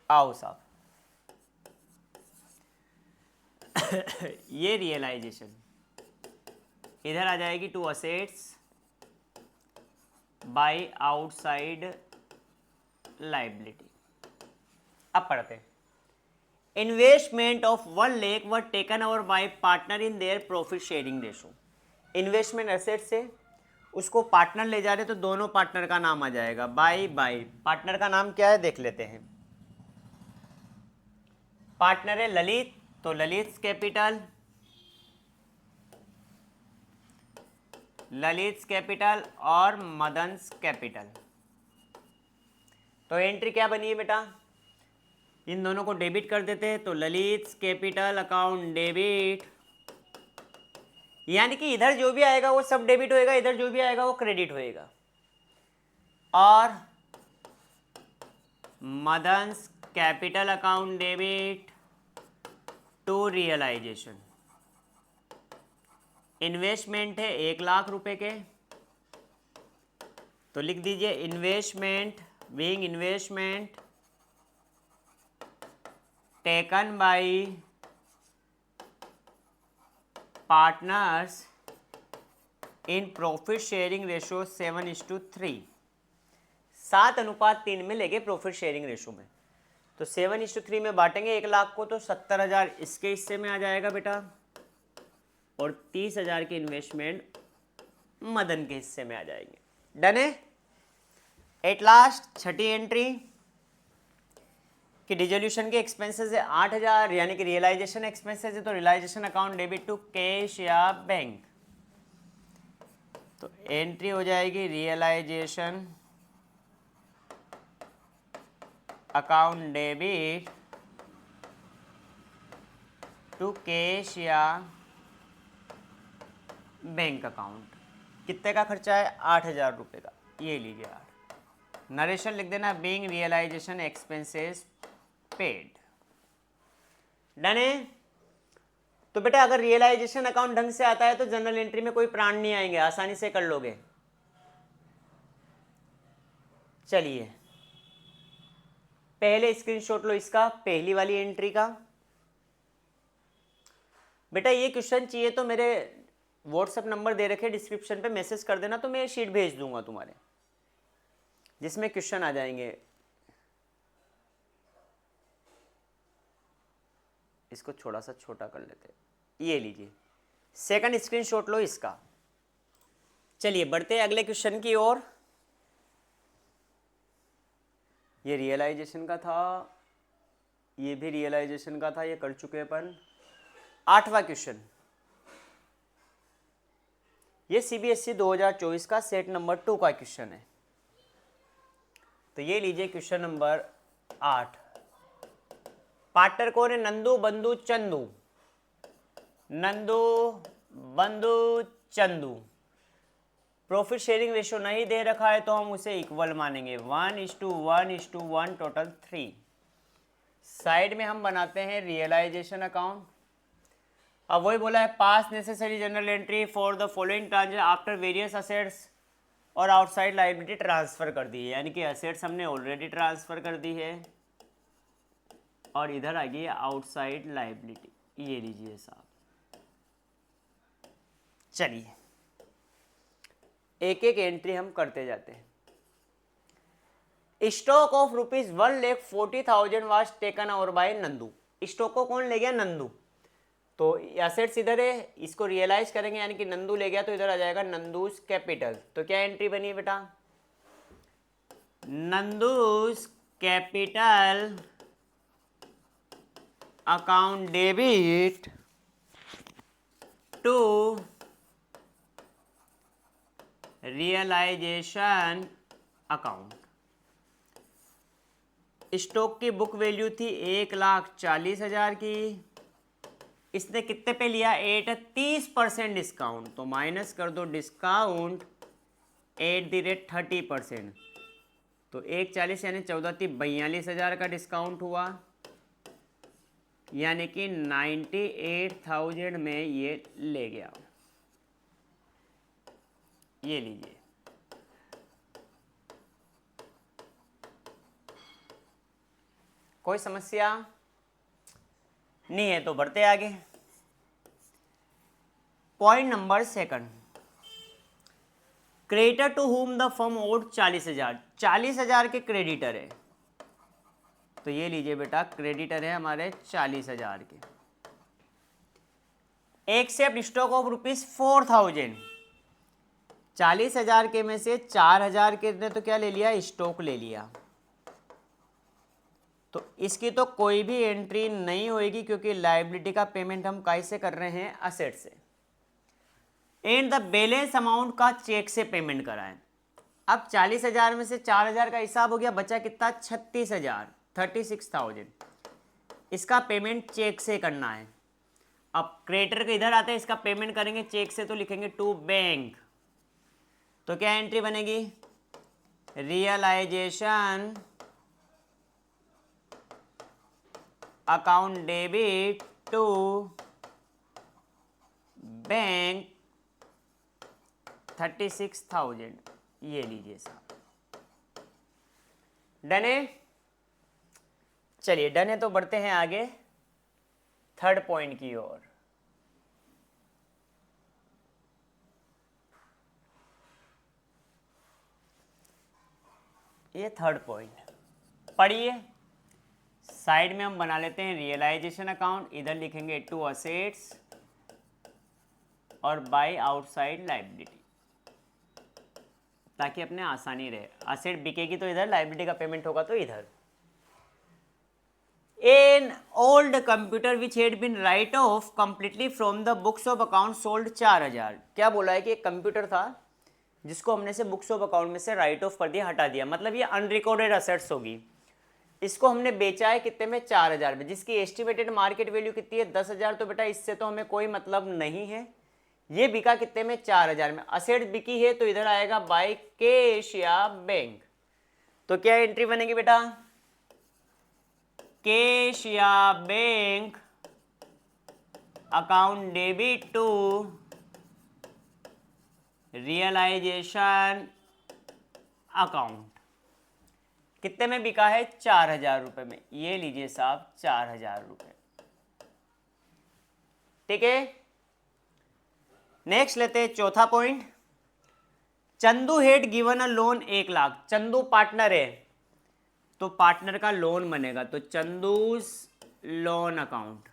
आओ साहब, ये रियलाइजेशन इधर आ जाएगी to assets by outside liability. अब पढ़ते हैं। Investment of 1 lakh were taken over by partner in their profit sharing ratio. Investment asset से उसको पार्टनर ले जा रहे तो दोनों पार्टनर का नाम आ जाएगा बाय पार्टनर का नाम क्या है देख लेते हैं। पार्टनर है ललित, तो ललित कैपिटल और मदन्स कैपिटल। तो एंट्री क्या बनी है बेटा, इन दोनों को डेबिट कर देते हैं, तो ललित कैपिटल अकाउंट डेबिट, यानी कि इधर जो भी आएगा वो सब डेबिट होएगा, इधर जो भी आएगा वो क्रेडिट होएगा। और Madan's capital account debit to realisation. Investment है 1 लाख रुपए के, तो लिख दीजिए investment being investment taken by partners in profit sharing ratio 7:3, 7:3 में लेंगे प्रॉफिट शेयरिंग रेशो में। तो 7:3 में बांटेंगे 1 लाख को, तो 70,000 इसके हिस्से में आ जाएगा बेटा, और 30,000 के इन्वेस्टमेंट मदन के हिस्से में आ जाएंगे। डन है। एट लास्ट 6ठी एंट्री कि डिजोल्यूशन के एक्सपेंसेस है 8,000, यानी कि रियलाइजेशन एक्सपेंसेस है, तो realisation account debit to cash या बैंक। तो एंट्री हो जाएगी realisation account debit to cash या बैंक अकाउंट। कितने का खर्चा है, 8,000 रुपये का, ये लीजिए 8। नरेशन लिख देना being realization expenses paid. Done है। तो बेटा अगर रियलाइजेशन अकाउंट ढंग से आता है तो जनरल एंट्री में कोई प्राण नहीं आएंगे, आसानी से कर लोगे। चलिए पहले स्क्रीनशॉट लो इसका, पहली वाली एंट्री का। बेटा ये क्वेश्चन चाहिए तो मेरे व्हाट्सएप नंबर दे रखे डिस्क्रिप्शन पे, मैसेज कर देना तो मैं शीट भेज दूंगा तुम्हारे, जिसमें क्वेश्चन आ जाएंगे। इसको थोड़ा सा छोटा कर लेते हैं, ये लीजिए सेकंड स्क्रीनशॉट लो इसका। चलिए बढ़ते हैं अगले क्वेश्चन की ओर। ये रियलाइजेशन का था, ये भी रियलाइजेशन का था, ये कर चुके अपन। 8वां क्वेश्चन, ये सीबीएसई 2024 का सेट नंबर 2 का क्वेश्चन है। तो ये लीजिए क्वेश्चन नंबर 8। पार्टनर कौन है, नंदू बंधु चंदू, नंदू बंधु चंदू। प्रॉफिट शेयरिंग रेशो नहीं दे रखा है तो हम उसे इक्वल मानेंगे, 1:1:1 टोटल 3। साइड में हम बनाते हैं रियलाइजेशन अकाउंट। अब वही बोला है pass necessary journal entry for the following transaction after various assets और आउटसाइड लायबिलिटी ट्रांसफर कर दी है, यानी कि असेट्स हमने ऑलरेडी ट्रांसफर कर दी है और इधर आ गई आउटसाइड लायबिलिटी, ये लीजिए साहब। चलिए एक एक एंट्री हम करते जाते हैं। Stock of ₹1,40,000 was taken over bye Nandu. Stock को कौन ले गया? नंदू। तो एसेट्स इधर है, इसको रियलाइज करेंगे यानी कि नंदू ले गया तो इधर आ जाएगा नंदूस कैपिटल। तो क्या एंट्री बनी बेटा? Nandu's capital account debit to realisation account. Stock की बुक वैल्यू थी 1,40,000 की, इसने कितने पे लिया? 30% डिस्काउंट। तो माइनस कर दो डिस्काउंट @30%। तो 1,40 यानी 14,42,000 का डिस्काउंट हुआ, यानी कि 98,000 में ये ले गया। ये लीजिए, कोई समस्या नहीं है तो बढ़ते आगे। Point number 2, creditor to whom the firm owed 40,000। 40,000 के क्रेडिटर है, तो ये लीजिए बेटा, क्रेडिटर है हमारे 40,000 के। Accept stock of ₹4,000। 40,000 के में से 4,000 के ने तो क्या ले लिया? स्टॉक ले लिया। तो इसकी तो कोई भी एंट्री नहीं होगी क्योंकि लायबिलिटी का पेमेंट हम कैसे कर रहे हैं? असेट से। एंड द बैलेंस अमाउंट का चेक से पेमेंट कराएं। अब 40,000 में से 4,000 का हिसाब हो गया, बचा कितना? 36,000, 36,000। इसका पेमेंट चेक से करना है। अब क्रेडिटर के इधर आते हैं, इसका पेमेंट करेंगे चेक से, तो लिखेंगे टू बैंक। तो क्या एंट्री बनेगी? Realization account debit to bank 36,000। ये लीजिए साहब, डन है। चलिए डन है तो बढ़ते हैं आगे थर्ड पॉइंट की ओर। ये थर्ड पॉइंट पढ़िए। साइड में हम बना लेते हैं रियलाइजेशन अकाउंट, इधर लिखेंगे टू असेट्स और बाय आउटसाइड लायबिलिटी, ताकि अपने आसानी रहे। असेट बिकेगी तो इधर, लायबिलिटी का पेमेंट होगा तो इधर। An old computer which had been write off completely from the books of account sold 4,000। क्या बोला है कि एक कंप्यूटर था जिसको हमने से बुक्स ऑफ अकाउंट में से राइट ऑफ कर दिया, हटा दिया, मतलब ये अनरिकॉर्डेड असेट्स होगी। इसको हमने बेचा है कितने में? 4,000 में, जिसकी एस्टिमेटेड मार्केट वैल्यू कितनी है? 10,000। तो बेटा इससे तो हमें कोई मतलब नहीं है। ये बिका कितने में? 4,000 में। असेट बिकी है तो इधर आएगा बाय कैश या बैंक। तो क्या एंट्री बनेगी बेटा? कैश या bank account debit to realisation account. कितने में बिका है? 4,000 रुपए में। ये लीजिए साहब 4,000 रुपए। ठीक है, नेक्स्ट लेते हैं चौथा point. Chandu head given a loan 1,00,000। Chandu partner है तो पार्टनर का लोन बनेगा, तो चंदूस लोन अकाउंट।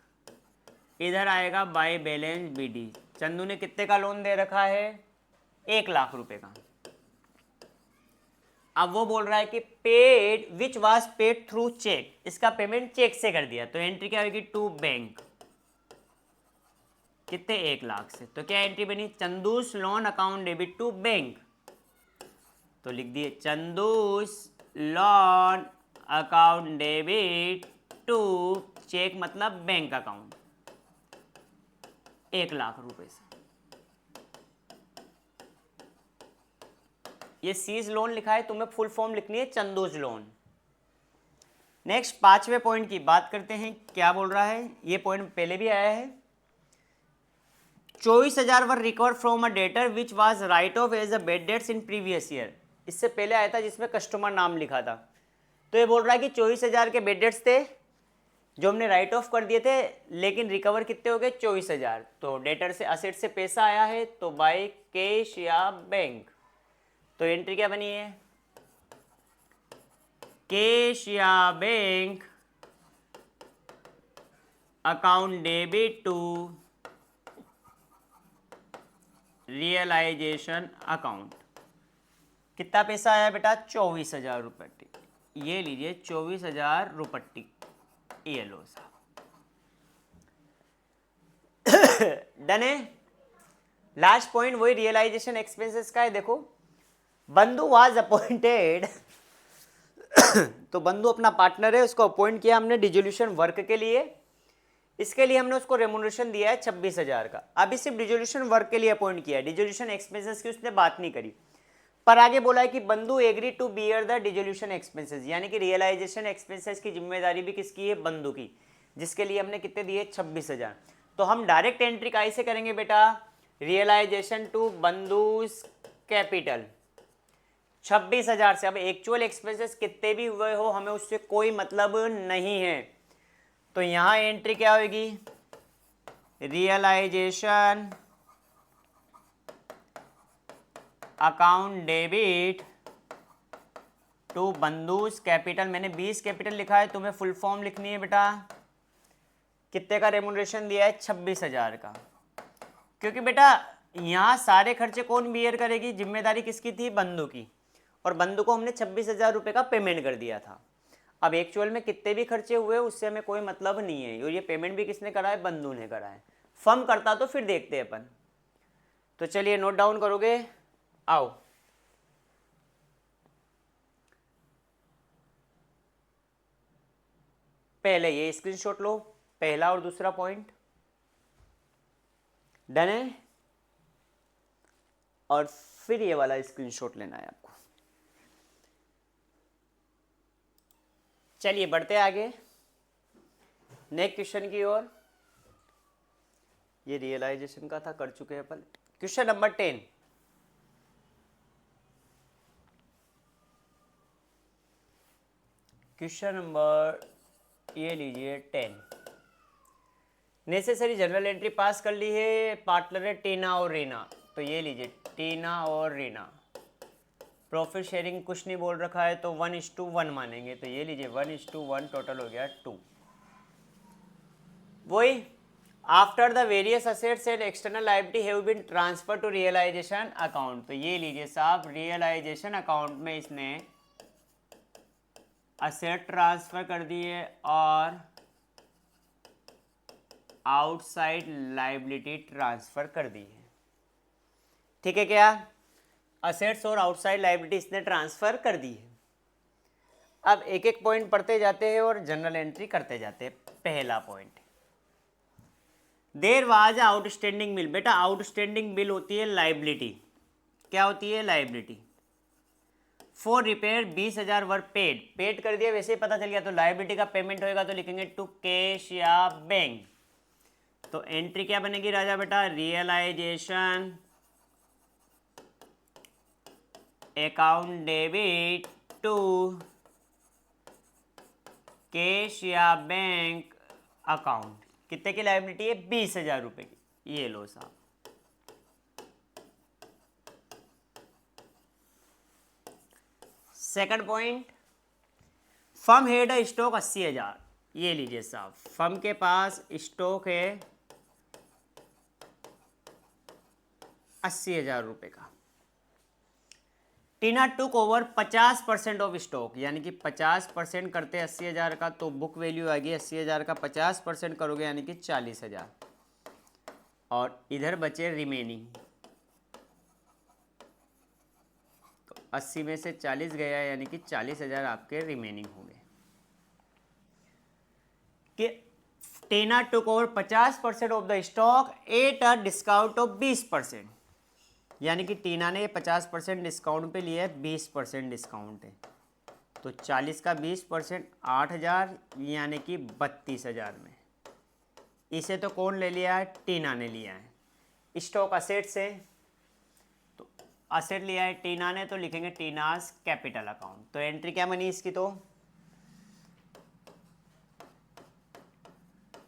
इधर आएगा बाय बैलेंस बीडी। चंदू ने कितने का लोन दे रखा है? 1,00,000 रुपए का। अब वो बोल रहा है कि paid which was paid through cheque, इसका पेमेंट चेक से कर दिया। तो एंट्री क्या होगी? To bank. कितने? 1,00,000 से। तो क्या एंट्री बनी? Chandu's loan account debit to bank. तो लिख दिए Chandu's loan account debit to cheque, मतलब बैंक अकाउंट, 1,00,000 रुपए से। ये सीज लोन लिखा है, तुम्हें फुल फॉर्म लिखनी है चंदूज लोन। नेक्स्ट 5वें पॉइंट की बात करते हैं। क्या बोल रहा है? ये पॉइंट पहले भी आया है। 24,000 were recover from a debtor which was write off as a bad debts in previous year. इससे पहले आया था जिसमें कस्टमर नाम लिखा था। तो ये बोल रहा है कि 24,000 के बेड डेट्स थे जो हमने राइट ऑफ कर दिए थे, लेकिन रिकवर कितने हो गए? 24,000। तो डेटर से असेट से पैसा आया है तो बाय कैश या बैंक। तो एंट्री क्या बनी है? कैश या bank account debit to realisation account. कितना पैसा आया बेटा? 24,000 रुपट्टी। ये लीजिए 24,000 रुपट्टी, ये लो साहब। डन है। लास्ट पॉइंट वही रियलाइजेशन एक्सपेंसेस का है। देखो, बंधु वाज अपॉइंटेड तो बंधु अपना पार्टनर है, उसको अपॉइंट किया हमने डिजोल्यूशन वर्क के लिए। इसके लिए हमने उसको रेमुनरेशन दिया है 26,000 का। अभी सिर्फ डिजोल्यूशन वर्क के लिए अपॉइंट किया है, डिजोल्यूशन एक्सपेंसेस की उसने बात नहीं करी। पर आगे बोला है कि Bandhu agree to bear the dissolution expenses, यानी कि रियलाइजेशन एक्सपेंसेस की जिम्मेदारी भी किसकी है? बंधु की, जिसके लिए हमने कितने दिए? 26,000। तो हम डायरेक्ट एंट्री कैसे करेंगे बेटा? रियलाइजेशन टू बंधुस कैपिटल 26,000 से। अब एक्चुअल एक्सपेंसेस कितने भी हुए हो हमें उससे कोई मतलब नहीं है। तो यहां एंट्री क्या होगी? Realisation account debit to Bandhu's capital. मैंने 20 कैपिटल लिखा है, तुम्हें फुल फॉर्म लिखनी है बेटा। कितने का रेमुनरेशन दिया है? 26,000 का। क्योंकि बेटा यहाँ सारे खर्चे कौन बियर करेगी? जिम्मेदारी किसकी थी? बंधु की। और बंधु को हमने 26,000 रुपये का पेमेंट कर दिया था। अब एक्चुअल में कितने भी खर्चे हुए उससे हमें कोई मतलब नहीं है, और ये पेमेंट भी किसने करा है? बंधु ने करा है। फर्म करता तो फिर देखते हैं अपन। तो चलिए नोट डाउन करोगे? आओ, पहले ये स्क्रीनशॉट लो, पहला और दूसरा पॉइंट। डन है। और फिर ये वाला स्क्रीनशॉट लेना है आपको। चलिए बढ़ते आगे नेक्स्ट क्वेश्चन की ओर। ये रियलाइजेशन का था, कर चुके हैं अपन। Question number 10। क्वेश्चन नंबर ये लीजिए 10। नेसेसरी जनरल एंट्री पास कर ली है, पार्टनर है टीना और रीना। तो ये लीजिए टीना और रीना। प्रॉफिट शेयरिंग कुछ नहीं बोल रखा है, तो 1:1 मानेंगे। तो ये लीजिए 1:1, टोटल हो गया 2। वही after the various assets and external liability have been transfer to realisation account. तो ये लीजिए साहब, रियलाइजेशन अकाउंट में इसने असेट ट्रांसफर कर दिए और आउटसाइड लायबिलिटी ट्रांसफर कर दी है। ठीक है क्या? असेट्स और आउटसाइड लायबिलिटी इसने ट्रांसफर कर दी है। अब एक एक पॉइंट पढ़ते जाते हैं और जनरल एंट्री करते जाते हैं। पहला point, there was outstanding bill. बेटा आउटस्टैंडिंग बिल होती है लायबिलिटी। क्या होती है? Liability. For repair 20,000 were paid. Paid कर दिया, वैसे ही पता चल गया। तो लायबिलिटी का पेमेंट होएगा तो लिखेंगे टू कैश या बैंक। तो एंट्री क्या बनेगी राजा बेटा? Realisation account debit to cash या बैंक अकाउंट। कितने की लायबिलिटी है? 20,000 रुपए की। ये लो साहब। सेकंड पॉइंट, फर्म हेड है स्टॉक 80,000। ये लीजिए साहब, फर्म के पास स्टॉक है 80,000 रुपए का। टीना टुक ओवर 50% ऑफ स्टॉक, यानी कि 50% करते 80,000 का, तो बुक वैल्यू आएगी 80,000 का। 50% करोगे यानी कि 40,000, और इधर बचे रिमेनिंग। तो 80 में से 40 गया, यानी कि 40,000 आपके रिमेनिंग हो गए। कि Tina took over 50% of the stock at a discount of 20%, यानी कि टीना ने 50% डिस्काउंट पे लिया है, 20% डिस्काउंट है। तो 40 का 20%, 8,000, यानी कि 32,000 में। इसे तो कौन ले लिया है? टीना ने लिया है। स्टॉक असेट से, तो असेट लिया है टीना ने, तो लिखेंगे टीनास कैपिटल अकाउंट। तो एंट्री क्या बनी इसकी? तो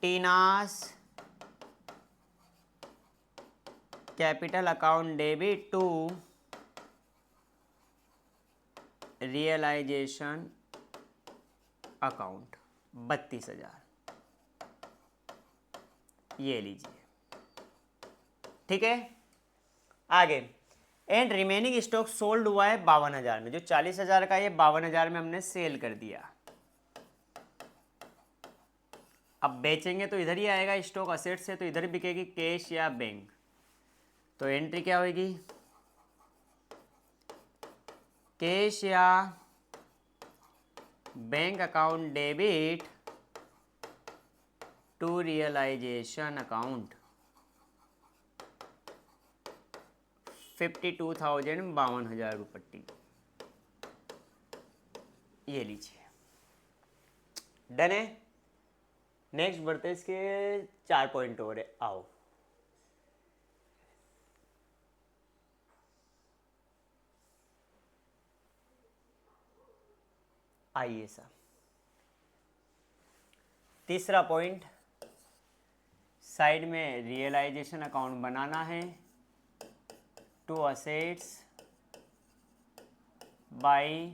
Tina's capital account debit to realisation account 32,000, ये लीजिए, ठीक है। आगे, एंड रिमेनिंग स्टॉक सोल्ड हुआ है 52,000 में, जो 40,000 का ये 52,000 में हमने सेल कर दिया। अब बेचेंगे तो इधर ही आएगा स्टॉक असेट से, तो इधर बिकेगी कैश या बैंक। तो एंट्री क्या होगी, कैश या bank account debit to realisation account 52,000 52,000 रुपये, ये लीजिए, डन है। नेक्स्ट बढ़ते हैं, इसके 4 पॉइंट और है, आओ। आइए सा, तीसरा पॉइंट, साइड में रियलाइजेशन अकाउंट बनाना है to assets by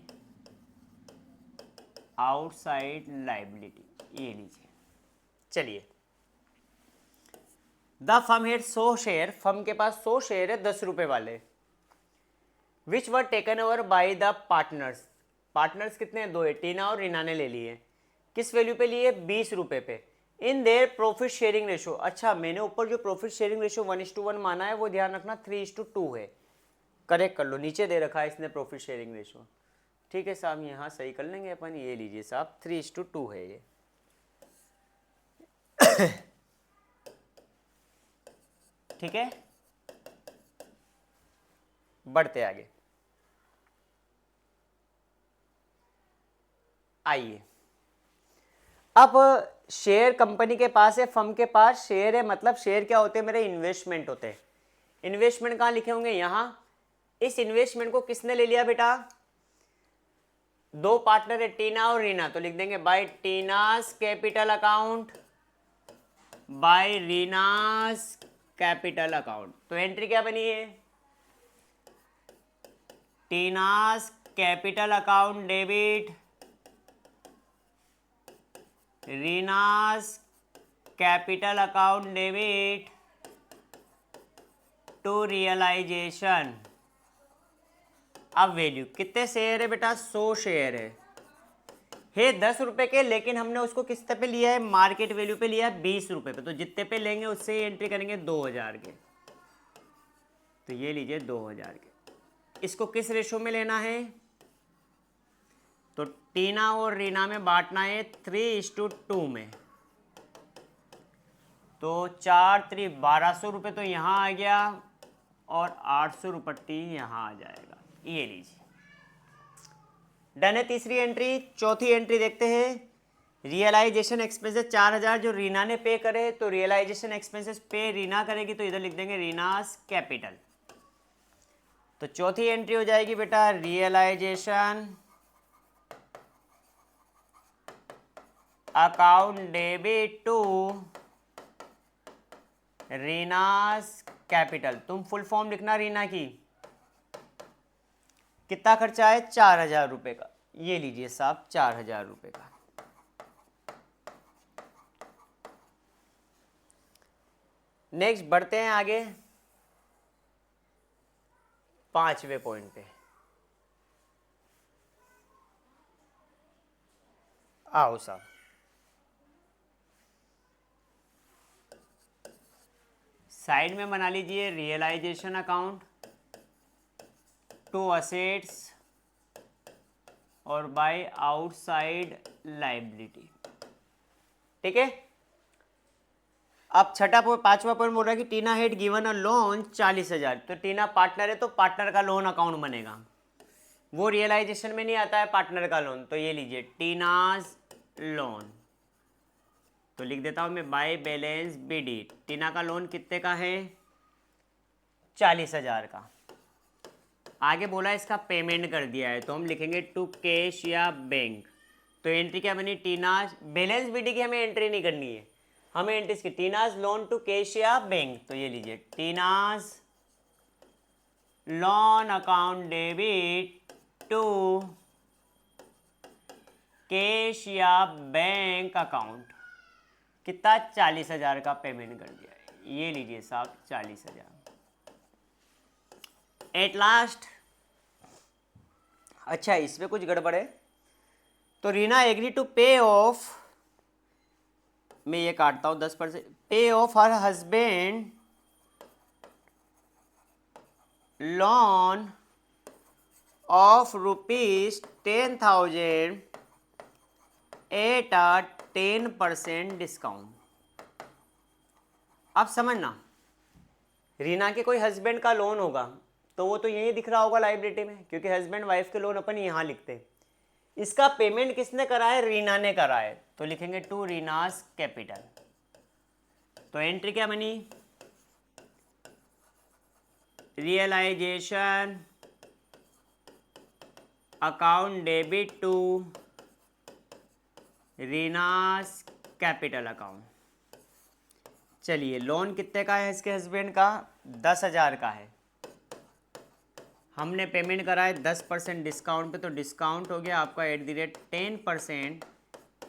outside liability, ये लीजिए। चलिए, the firm had 100 share, firm के पास 100 शेयर है 10 रुपए वाले, which were taken over by the partners, partners कितने हैं, 2 है, टीना और रीना ने ले लिए। किस वैल्यू पे लिए, 20 रुपए पे। इन देयर प्रॉफिट शेयरिंग रेशो, अच्छा मैंने ऊपर जो प्रॉफिट शेयरिंग रेशो 1:1 माना है वो ध्यान रखना 3:2 है, करेक्ट कर लो, नीचे दे रखा है इसने प्रॉफिट शेयरिंग रेशो, ठीक है साहब, यहाँ सही कर लेंगे अपन, ये लीजिए साहब 3:2 है ये। ठीक है, बढ़ते आगे। आइए, अब शेयर कंपनी के पास है, फर्म के पास शेयर है, मतलब शेयर क्या होते हैं, मेरे इन्वेस्टमेंट होते हैं। इन्वेस्टमेंट कहाँ लिखे होंगे, यहां। इस इन्वेस्टमेंट को किसने ले लिया बेटा, 2 पार्टनर है, टीना और रीना, तो लिख देंगे by टीनास capital account by Reena's capital account. तो एंट्री क्या बनी है, Tina's capital account debit Reena's capital account debit to realisation. अब वैल्यू, कितने शेयर है बेटा, 100 शेयर है 10 रुपए के, लेकिन हमने उसको किस पे लिया है, मार्केट वैल्यू पे लिया है 20 रुपए पे, तो जितने पे लेंगे उससे ही एंट्री करेंगे 2000 के, तो ये लीजिए 2000 के। इसको किस रेशो में लेना है, तो टीना और रीना में बांटना है 3:2 में, तो 4×3 1200 रुपये तो यहाँ आ गया और 800 रुपये यहाँ आ जाएगा, ये लीजिए, डन है तीसरी एंट्री। चौथी एंट्री देखते हैं, रियलाइजेशन एक्सपेंसेस 4000 जो रीना ने पे करे, तो रियलाइजेशन एक्सपेंसेस पे रीना करेगी, तो इधर लिख देंगे रीनास कैपिटल। तो चौथी एंट्री हो जाएगी बेटा realisation account debit to Reena's capital. तुम फुल फॉर्म लिखना रीना की, कितना खर्चा है, 4000 रुपये का, ये लीजिए साहब 4000 रुपये का। नेक्स्ट बढ़ते हैं आगे 5वें पॉइंट पे, आओ साहब। साइड में बना लीजिए रियलाइजेशन अकाउंट टू असेट्स और बाय आउटसाइड लाइबिलिटी, ठीक है। अब 5वां पॉइंट बोल रहा है कि टीना हैड गिवन अ लोन 40,000, तो टीना पार्टनर है तो पार्टनर का लोन अकाउंट बनेगा, वो रियलाइजेशन में नहीं आता है पार्टनर का लोन, तो ये लीजिए टीनाज लोन, तो लिख देता हूं मैं बाय बैलेंस बीडी, टीना का लोन कितने का है, 40,000 का। आगे बोला इसका पेमेंट कर दिया है, तो हम लिखेंगे टू कैश या बैंक, तो एंट्री क्या बनी, टीनाज बैलेंस बीडी की हमें एंट्री नहीं करनी है, हमें एंट्री इसकी टीनाज लोन टू कैश या बैंक, तो ये लीजिए Tina's loan account debit to cash या बैंक अकाउंट, कितना 40,000 का पेमेंट कर दिया है। ये लीजिए साहब 40,000। एट लास्ट, अच्छा इसमें कुछ गड़बड़ है, तो रीना एग्री टू पे ऑफ, मैं ये काटता हूं 10%, पे of her husband loan of ₹10,000 at a 10% discount. अब समझना, रीना के कोई हस्बैंड का लोन होगा तो वो तो यही दिख रहा होगा लाइबिलिटी में, क्योंकि हस्बैंड वाइफ के लोन अपन यहाँ लिखते हैं। इसका पेमेंट किसने करा है, रीना ने करा है, तो लिखेंगे टू रीनास कैपिटल। तो एंट्री क्या बनी, realisation account debit to Reena's capital account. चलिए लोन कितने का है इसके हस्बैंड का, 10,000 का है, हमने पेमेंट करा है 10% डिस्काउंट पे, तो डिस्काउंट हो गया आपका @10%,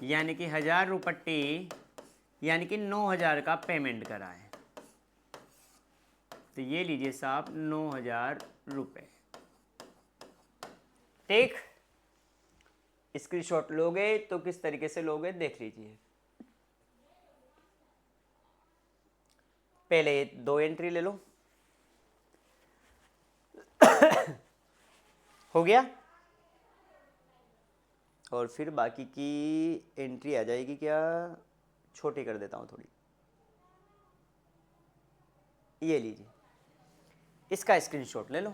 यानी कि 1,000 रुपट्टी, यानी कि 9,000 का पेमेंट करा है। तो ये लीजिए साहब 9,000 रुपये। ठीक, स्क्रीनशॉट लोगे तो किस तरीके से लोगे देख लीजिए। पहले 2 एंट्री ले लो हो गया, और फिर बाकी की एंट्री आ जाएगी, क्या छोटी कर देता हूँ थोड़ी, ये लीजिए इसका स्क्रीनशॉट ले लो।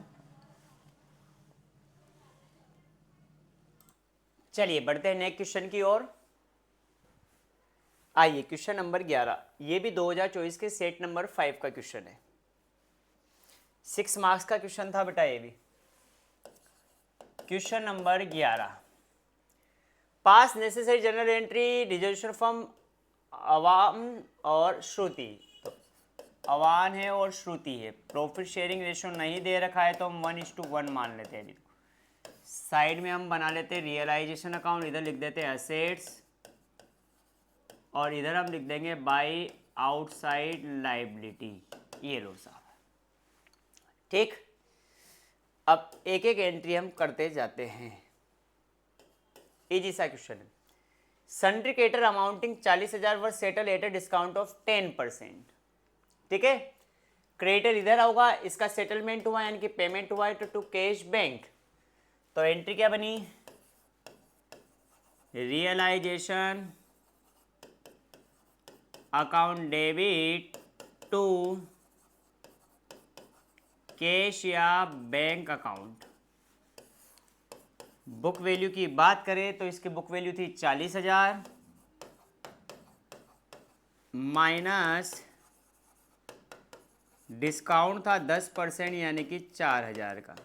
चलिए बढ़ते हैं नेक्स्ट क्वेश्चन की ओर। आइए क्वेश्चन नंबर 11, ये भी 2024 के सेट नंबर 5 का क्वेश्चन है, 6 मार्क्स का क्वेश्चन था बेटा। ये भी question number 11, pass necessary journal entry reservation from Avan और श्रुति। तो अवान है और श्रुति है, प्रॉफिट शेयरिंग रेशो नहीं दे रखा है तो हम 1:1 मान लेते हैं। साइड में हम बना लेते हैं रियलाइजेशन अकाउंट, इधर लिख देते हैं एसेट्स, और इधर हम लिख देंगे बाय आउटसाइड लाइबिलिटी। ये लो साहब, ठीक। अब एक एक एंट्री हम करते जाते हैं। इजी सा क्वेश्चन है, sundry creditor amounting 40,000 were settle at a discount of 10%। ठीक है, क्रेडिटर इधर होगा, इसका सेटलमेंट हुआ यानी कि पेमेंट हुआ है टू कैश बैंक। तो एंट्री क्या बनी, realisation account debit to cash या बैंक अकाउंट। बुक वैल्यू की बात करें तो इसकी बुक वैल्यू थी 40,000 माइनस डिस्काउंट था 10% यानी कि 4,000 का,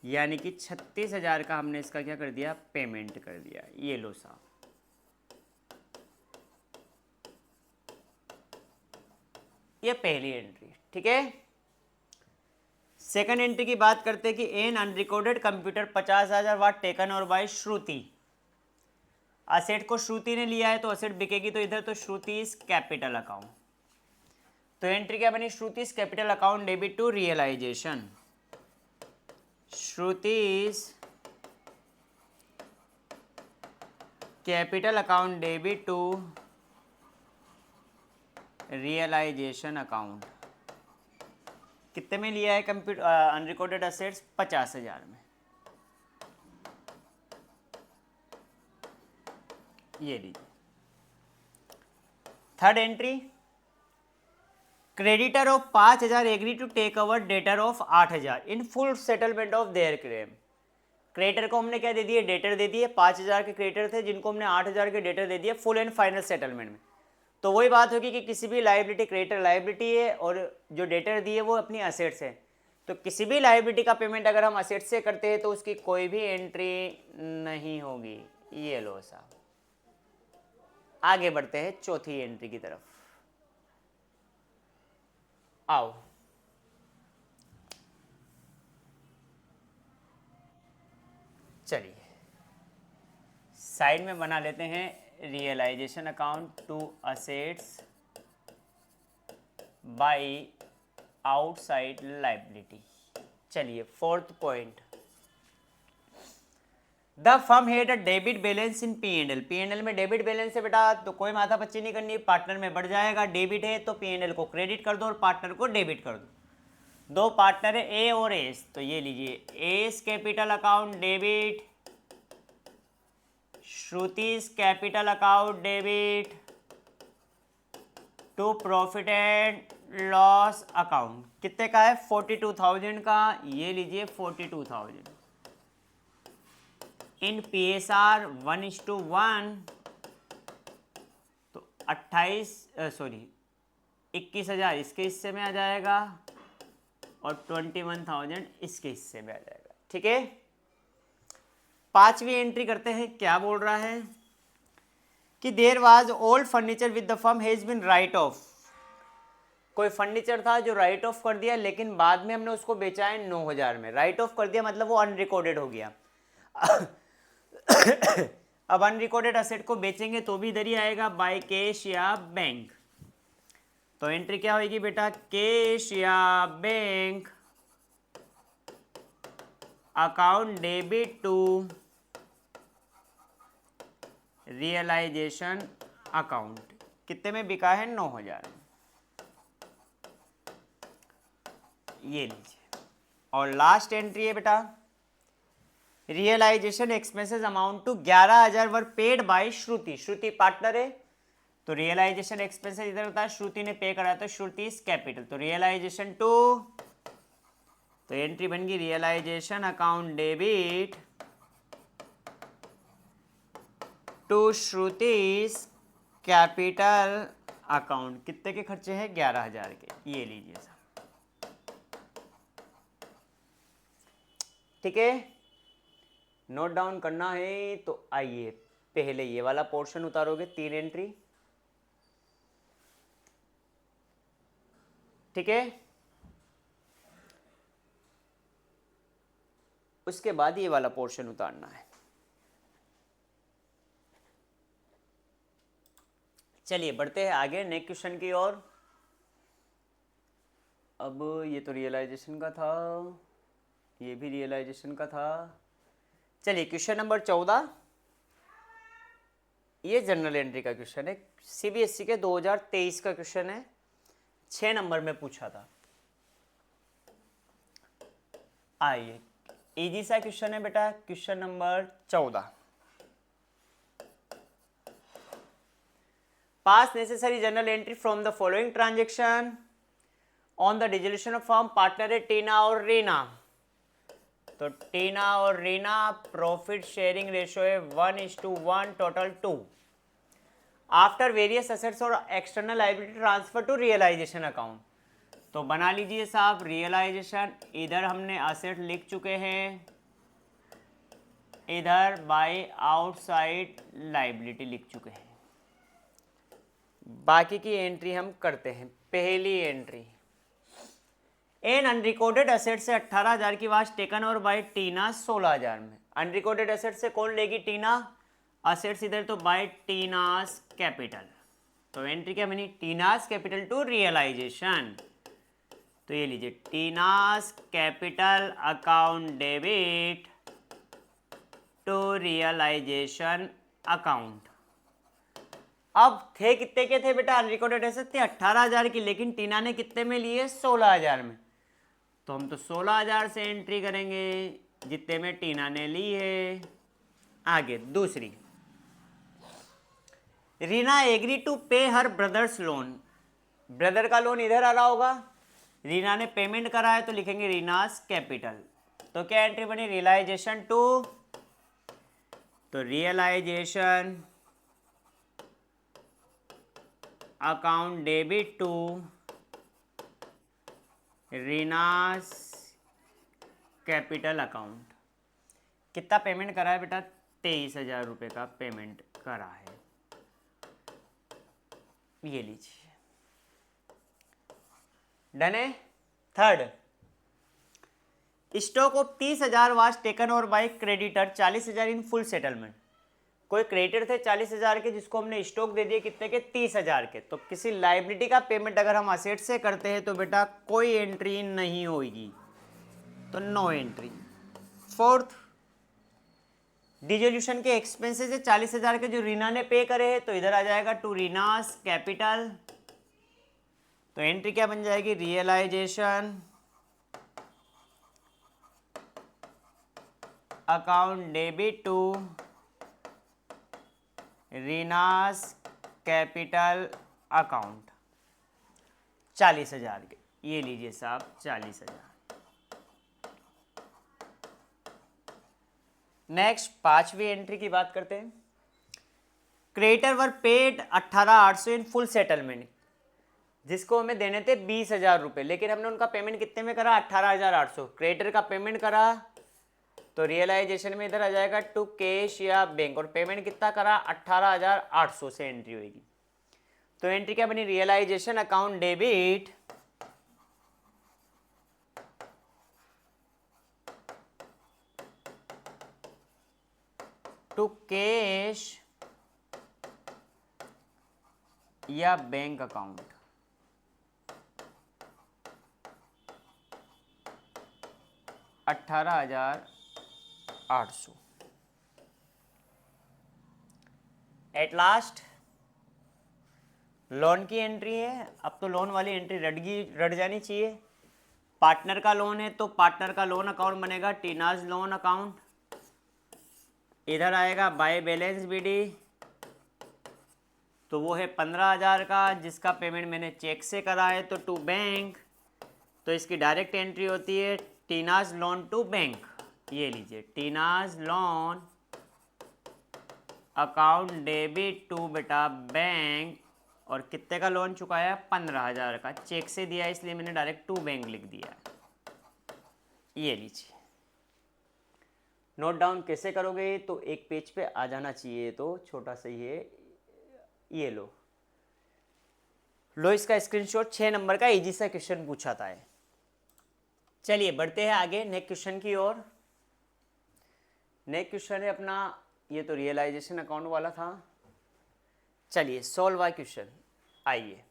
यानी कि 36,000 का हमने इसका क्या कर दिया, पेमेंट कर दिया। ये लो साहब, ये पहली एंट्री। ठीक है, सेकंड एंट्री की बात करते हैं कि एन अनरिकॉर्डेड कंप्यूटर 50,000 वाट टेकन और बाय श्रुति। असेट को श्रुति ने लिया है तो असेट बिकेगी, तो इधर तो श्रुति इज कैपिटल अकाउंट। तो एंट्री क्या बनी, श्रुति is capital account debit to realisation, Shruti is capital account debit to realisation account. कितने में लिया है कंप्यूटर अनरिकॉर्डेड असेट्स, 50,000 में। ये लीजिए third entry, creditor of 5,000 agree to take over debtor of 8,000 in full settlement of their claim. Creditor को हमने क्या दे दिए, डेटर दे दिए, 5,000 के क्रेडिटर थे जिनको हमने 8,000 के डेटर दे दिए फुल एंड फाइनल सेटलमेंट में। तो वही बात होगी कि किसी भी लाइबिलिटी, क्रेडिटर लाइबिलिटी है और जो डेटर दिए वो अपनी असेट्स है, तो किसी भी लाइबिलिटी का पेमेंट अगर हम असेट से करते हैं तो उसकी कोई भी एंट्री नहीं होगी। ये लो साहब, आगे बढ़ते हैं चौथी एंट्री की तरफ। आओ, चलिए साइड में बना लेते हैं realisation account to assets by outside liability. चलिए fourth point, the firm had a debit balance in P&L। P&L में डेबिट बैलेंस है बेटा, तो कोई माथा पच्ची नहीं करनी, पार्टनर में बढ़ जाएगा। डेबिट है तो P&L को क्रेडिट कर दो और पार्टनर को डेबिट कर दो। दो पार्टनर है ए और एस, तो ये लीजिए S capital account debit, Shruti's capital account debit to profit and loss account. कितने का है? 42,000 का, ये लीजिए 42,000। इन PSR 1:1 तो 21,000 इसके हिस्से में आ जाएगा और 21,000 इसके हिस्से में आ जाएगा। ठीक है, पांचवी एंट्री करते हैं। क्या बोल रहा है कि there was old furniture with the firm has been write off. कोई फर्नीचर था जो राइट ऑफ कर दिया, लेकिन बाद में हमने उसको बेचा है 9,000 में। राइट ऑफ कर दिया मतलब वो अनरिकॉर्डेड हो गया। अब अनरिकॉर्डेड असेट को बेचेंगे तो भी इधर ही आएगा, बाय कैश या बैंक। तो एंट्री क्या होगी बेटा? कैश या bank account debit to realisation account. कितने में बिका है? 9,000। ये लीजिए। और लास्ट एंट्री है बेटा, realisation expenses amount to 11,000 were paid by Shruti. Shruti partner है तो रियलाइजेशन एक्सपेंसेस इधर होता है, श्रुति ने पे करा तो श्रुति इज कैपिटल। तो रियलाइजेशन टू, तो एंट्री बन गई realisation account debit to Shruti capital account. कितने के खर्चे हैं? 11,000 के। ये लीजिए साहब। ठीक है, नोट डाउन करना है तो आइए पहले ये वाला पोर्शन उतारोगे, 3 एंट्री। ठीक है, उसके बाद ये वाला पोर्शन उतारना है। चलिए बढ़ते हैं आगे नेक्स्ट क्वेश्चन की ओर। अब ये तो रियलाइजेशन का था, ये भी रियलाइजेशन का था। चलिए क्वेश्चन नंबर 14, ये जनरल एंट्री का क्वेश्चन है, CBSE के 2023 का क्वेश्चन है, 6 नंबर में पूछा था। आइए, इजी सा क्वेश्चन है बेटा, question number 14। Pass necessary journal entry from the following transaction on the dissolution of firm. Partner है टीना और रीना, तो टीना और रीना प्रॉफिट शेयरिंग रेशियो है 1:1, टोटल 2। आफ्टर वेरियस असेट्स और external liability transfer to realisation account. तो बना लीजिए साहब रियलाइजेशन, इधर हमने असेट लिख चुके हैं, इधर बाय आउटसाइड लायबिलिटी लिख चुके हैं। बाकी की एंट्री हम करते हैं। पहली एंट्री, एन अनरिकॉर्डेड एसेट से 18,000 की वाज टेकन और बाय टीना 16,000 में। अनरिकॉर्डेड एसेट से कौन लेगी? टीना। असेट्स इधर तो बाय टीनास कैपिटल। तो एंट्री क्या बनी? Tina's capital to realisation. तो ये लीजिए Tina's capital account debit to realisation account. अब थे कितने के थे बेटा? अनरिकॉर्डेड एसेट थे 18,000 की, लेकिन टीना ने कितने में लिए? 16,000 में। तो हम तो 16,000 से एंट्री करेंगे जितने में टीना ने ली है। आगे दूसरी, रीना एग्री टू पे हर ब्रदर्स लोन। ब्रदर का लोन इधर आ रहा होगा, रीना ने पेमेंट करा है तो लिखेंगे रीनास कैपिटल। तो क्या एंट्री बनी? रियलाइजेशन टू, तो realisation account debit to Reena's capital account. कितना पेमेंट करा है बेटा? 23,000 रुपये का पेमेंट करा है। ये लीजिए, डन है। Third, stock of 30,000 was taken over by creditor 40,000 in full settlement. कोई क्रेडिटर थे 40,000 के जिसको हमने स्टॉक दे दिए कितने के 30,000 के, तो किसी लाइबिलिटी का पेमेंट अगर हम असेट से करते हैं तो बेटा कोई एंट्री नहीं होगी, तो नो एंट्री। फोर्थ, डिसोल्यूशन के एक्सपेंसेस है 40,000 के जो रीना ने पे करे हैं, तो इधर आ जाएगा टू रीनास कैपिटल, तो एंट्री क्या बन जाएगी, realisation account debit to Reena's capital account 40,000 के, ये लीजिए साहब 40,000। नेक्स्ट 5वीं एंट्री की बात करते हैं। क्रेडिटर वर पेड 18,800 इन फुल सेटलमेंट, जिसको हमें देने थे 20,000 रुपये, लेकिन हमने उनका पेमेंट कितने में करा 18,800। क्रेडिटर का पेमेंट करा तो रियलाइजेशन में इधर आ जाएगा टू कैश या बैंक, और पेमेंट कितना करा 18,800 से एंट्री होगी। तो एंट्री क्या बनी, realisation account debit to cash या bank account, $18,800। At last loan की एंट्री है। अब तो लोन वाली एंट्री रट जानी चाहिए। पार्टनर का लोन है तो पार्टनर का लोन अकाउंट बनेगा टीनाज लोन अकाउंट, इधर आएगा बाय बैलेंस बीडी, तो वो है 15,000 का, जिसका पेमेंट मैंने चेक से करा है, तो टू बैंक, तो इसकी डायरेक्ट एंट्री होती है टीनाज लोन टू बैंक, ये लीजिए Tina's loan account debit to बेटा बैंक, और कितने का लोन चुकाया 15,000 का, चेक से दिया इसलिए मैंने डायरेक्ट टू बैंक लिख दिया, ये लीजिए। नोट डाउन कैसे करोगे, तो एक पेज पे आ जाना चाहिए, तो छोटा सा ही है, ये लो इसका स्क्रीनशॉट। 6 नंबर का इजी सा क्वेश्चन पूछा था। चलिए बढ़ते हैं आगे नेक्स्ट क्वेश्चन की ओर। नेक्स्ट क्वेश्चन है अपना, ये तो रियलाइजेशन अकाउंट वाला था। चलिए सॉल्व वाई क्वेश्चन, आइए,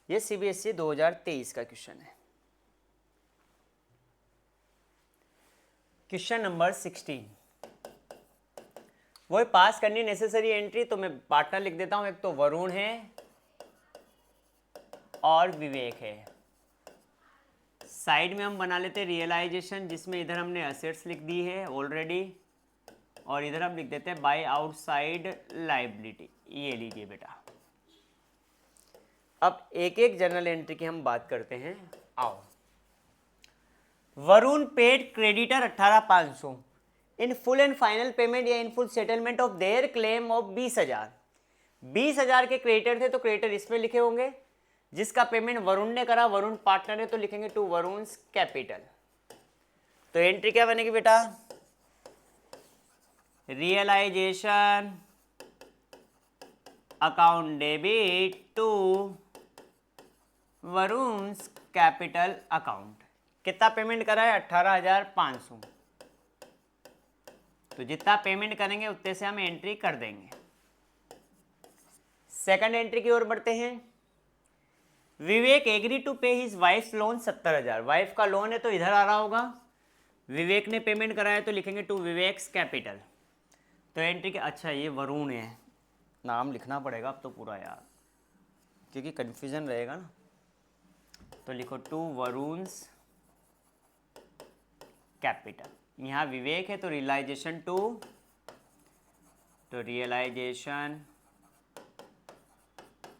ये सीबीएसई 2023 का क्वेश्चन है। क्वेश्चन नंबर 16, वो पास करनी नेसेसरी एंट्री, तो मैं पार्टनर लिख देता हूं, एक तो वरुण है और विवेक है। साइड में हम बना लेते रियलाइजेशन, जिसमें इधर हमने असेट्स लिख दी है ऑलरेडी, और इधर हम लिख देते हैं बाय आउटसाइड लायबिलिटी, ये लीजिए बेटा। अब एक एक जनरल एंट्री की हम बात करते हैं, आओ। Varun paid creditor 18,500 in full and final payment या in full settlement of their claim of 20,000। 20,000 के क्रेडिटर थे तो क्रेडिटर इसमें लिखे होंगे, जिसका पेमेंट वरुण ने करा, वरुण पार्टनर है तो लिखेंगे टू वरुण्स कैपिटल। तो एंट्री क्या बनेगी बेटा, realisation account debit to Varun's capital account. कितना पेमेंट करा है 18,500, तो जितना पेमेंट करेंगे उतने से हम एंट्री कर देंगे। सेकंड एंट्री की ओर बढ़ते हैं। विवेक एग्री टू पे हिज वाइफ लोन 70,000, वाइफ का लोन है तो इधर आ रहा होगा, विवेक ने पेमेंट कराया तो लिखेंगे टू विवेक्स कैपिटल। तो एंट्री के, अच्छा ये वरुण है, नाम लिखना पड़ेगा अब तो पूरा यार, क्योंकि कंफ्यूजन रहेगा ना, तो लिखो टू वरुण्स कैपिटल। यहाँ विवेक है तो रियलाइजेशन टू, तो realisation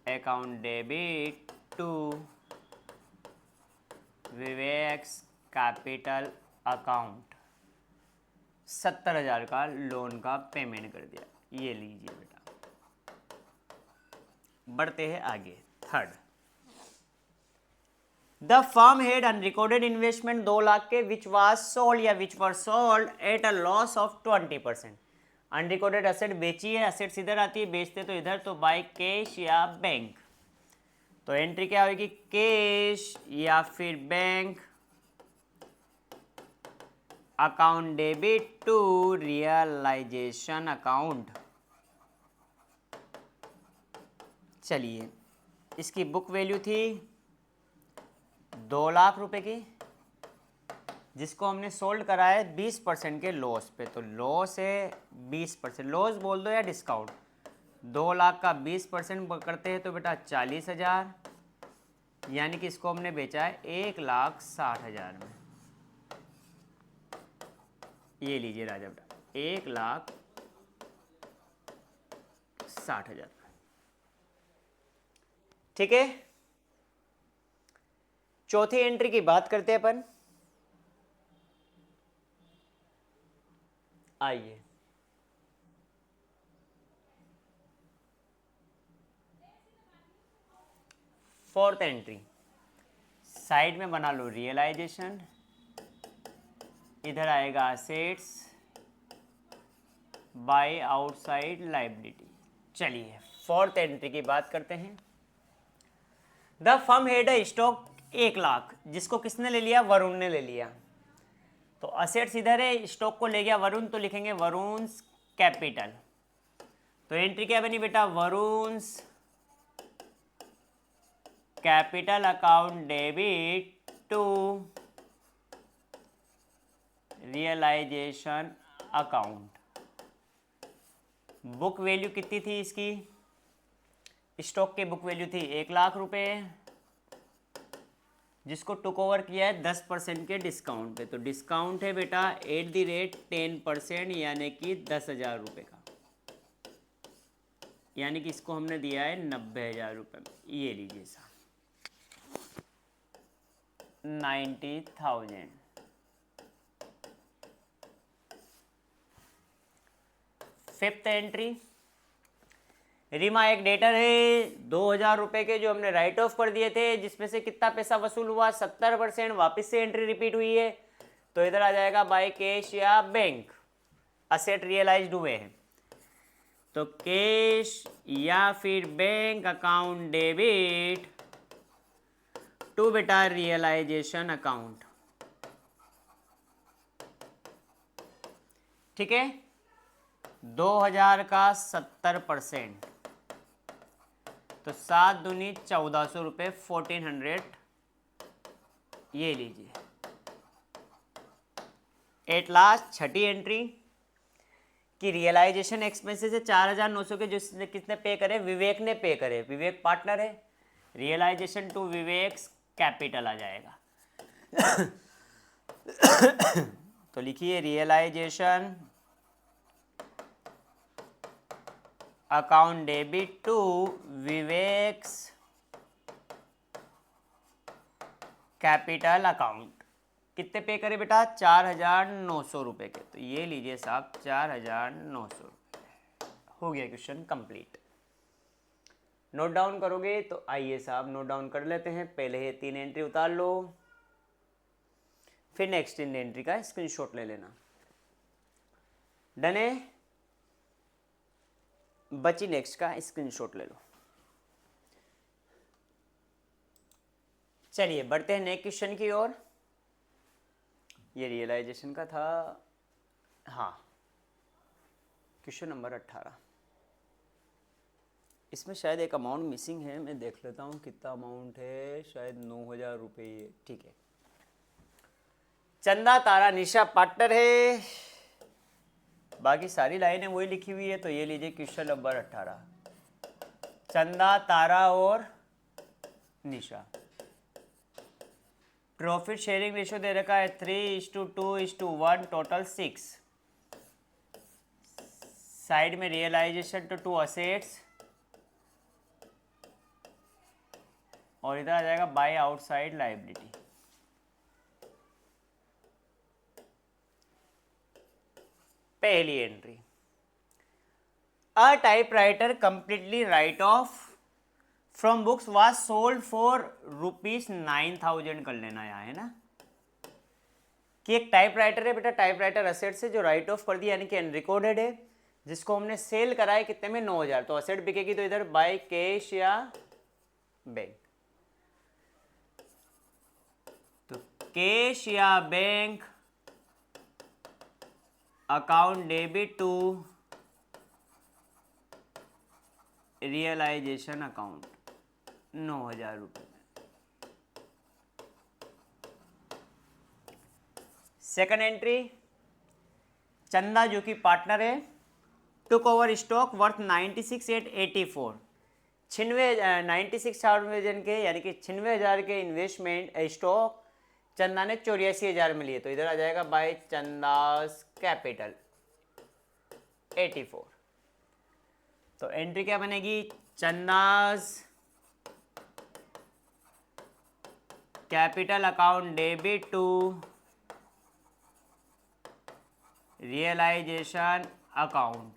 account debit to Vivek's capital account, 70,000 का लोन का पेमेंट कर दिया, ये लीजिए बेटा। बढ़ते हैं आगे। Third, the firm had unrecorded investment 2 lakh के विच वाज सोल्ड या which were sold at a loss of 20%। Unrecorded asset बेची है, असेट्स इधर आती है, बेचते तो इधर, तो बाय कैश या बैंक। तो एंट्री क्या होगी, कैश या फिर bank account debit to realisation account. चलिए, इसकी बुक वैल्यू थी 2 लाख रुपए की, जिसको हमने सोल्ड करा है 20% के लॉस पे। तो लॉस है 20%, लॉस बोल दो या डिस्काउंट। 2 लाख का 20% करते हैं तो बेटा 40,000, यानी कि इसको हमने बेचा है 1,60,000 में। ये लीजिए राजा बेटा, 1,60,000। ठीक है, चौथी एंट्री की बात करते हैं अपन। आइए, फोर्थ एंट्री, साइड में बना लो रियलाइजेशन, इधर आएगा असेट्स बाय आउटसाइड लायबिलिटी। चलिए, फोर्थ एंट्री की बात करते हैं। The firm head a stock 1 lakh, जिसको किसने ले लिया? वरुण ने ले लिया। तो असेट्स इधर है, स्टॉक को ले गया वरुण, तो लिखेंगे वरुण्स कैपिटल। तो एंट्री क्या बनी बेटा? Varun's capital account debit to realisation account. Book value कितनी थी इसकी? स्टॉक की बुक वैल्यू थी 1 लाख रुपए, जिसको टुक ओवर किया है 10% के डिस्काउंट पे। तो डिस्काउंट है बेटा @10%, यानी कि 10,000 रुपये का, यानी कि इसको हमने दिया है 90,000 रुपये में। ये लीजिए साहब, 90,000। फिफ्थ एंट्री, रीमा एक डेटर है 2,000 रुपये के, जो हमने राइट ऑफ कर दिए थे, जिसमें से कितना पैसा वसूल हुआ? 70%। वापस से एंट्री रिपीट हुई है, तो इधर आ जाएगा बाय कैश या बैंक। असेट रियलाइज्ड हुए हैं, तो कैश या फिर बैंक अकाउंट डेबिट टू बेटा रियलाइजेशन अकाउंट। ठीक है, 2,000 का 70%, तो 7 दूनी 1,400 रुपये, 1,400। ये लीजिए। एट लास्ट छठी एंट्री कि रियलाइजेशन एक्सपेंसेस है 4,900 के, जिसने किसने पे करे? विवेक ने पे करे। विवेक पार्टनर है, रियलाइजेशन टू विवेक कैपिटल आ जाएगा। तो लिखिए realisation account debit to Vivek's capital account. कितने पे करे बेटा? 4,900 रुपये के। तो ये लीजिए साहब 4,900 रुपये। हो गया क्वेश्चन कंप्लीट। नोट डाउन करोगे तो आइए साहब नोट डाउन कर लेते हैं। पहले ये 3 एंट्री उतार लो, फिर नेक्स्ट इन एंट्री का स्क्रीनशॉट ले लेना। डन है? बची नेक्स्ट का स्क्रीनशॉट ले लो। चलिए बढ़ते हैं नेक्स्ट क्वेश्चन की ओर। ये रियलाइजेशन का था, हाँ, क्वेश्चन नंबर 18। इसमें शायद एक अमाउंट मिसिंग है, मैं देख लेता हूँ कितना अमाउंट है। शायद 9,000 रुपये। ठीक है, चंदा तारा निशा पार्टनर है, बाकी सारी लाइनें वही लिखी हुई है। तो ये लीजिए क्वेश्चन नंबर 18, चंदा तारा और निशा। प्रॉफिट शेयरिंग रेशियो दे रखा है 3:2:1, टोटल 6। साइड में रियलाइजेशन टू 2 असेट्स, और इधर आ जाएगा बाय आउटसाइड लायबिलिटी। पहली entry, a typewriter completely right of from books was sold for ₹9,000 कर लेना यहाँ, है ना, कि एक टाइपराइटर है बेटा, टाइपराइटर असेट से जो राइट ऑफ कर दिया, यानी कि अनरिकॉर्डेड है, जिसको हमने सेल करा है कितने में? 9,000। तो असेट बिकेगी तो इधर बाय कैश या बैंक। तो कैश या bank account debit to realisation account 9,000 रुपये। सेकंड एंट्री, चंदा जो कि पार्टनर है, टुक ओवर स्टॉक वर्थ 96,884, 96,000 के यानी कि 96,000 के इन्वेस्टमेंट स्टॉक चंदा ने 84,000 में लिए, तो इधर आ जाएगा बाय चंदास कैपिटल 84। तो एंट्री क्या बनेगी, Chanda's capital account debit to realisation account,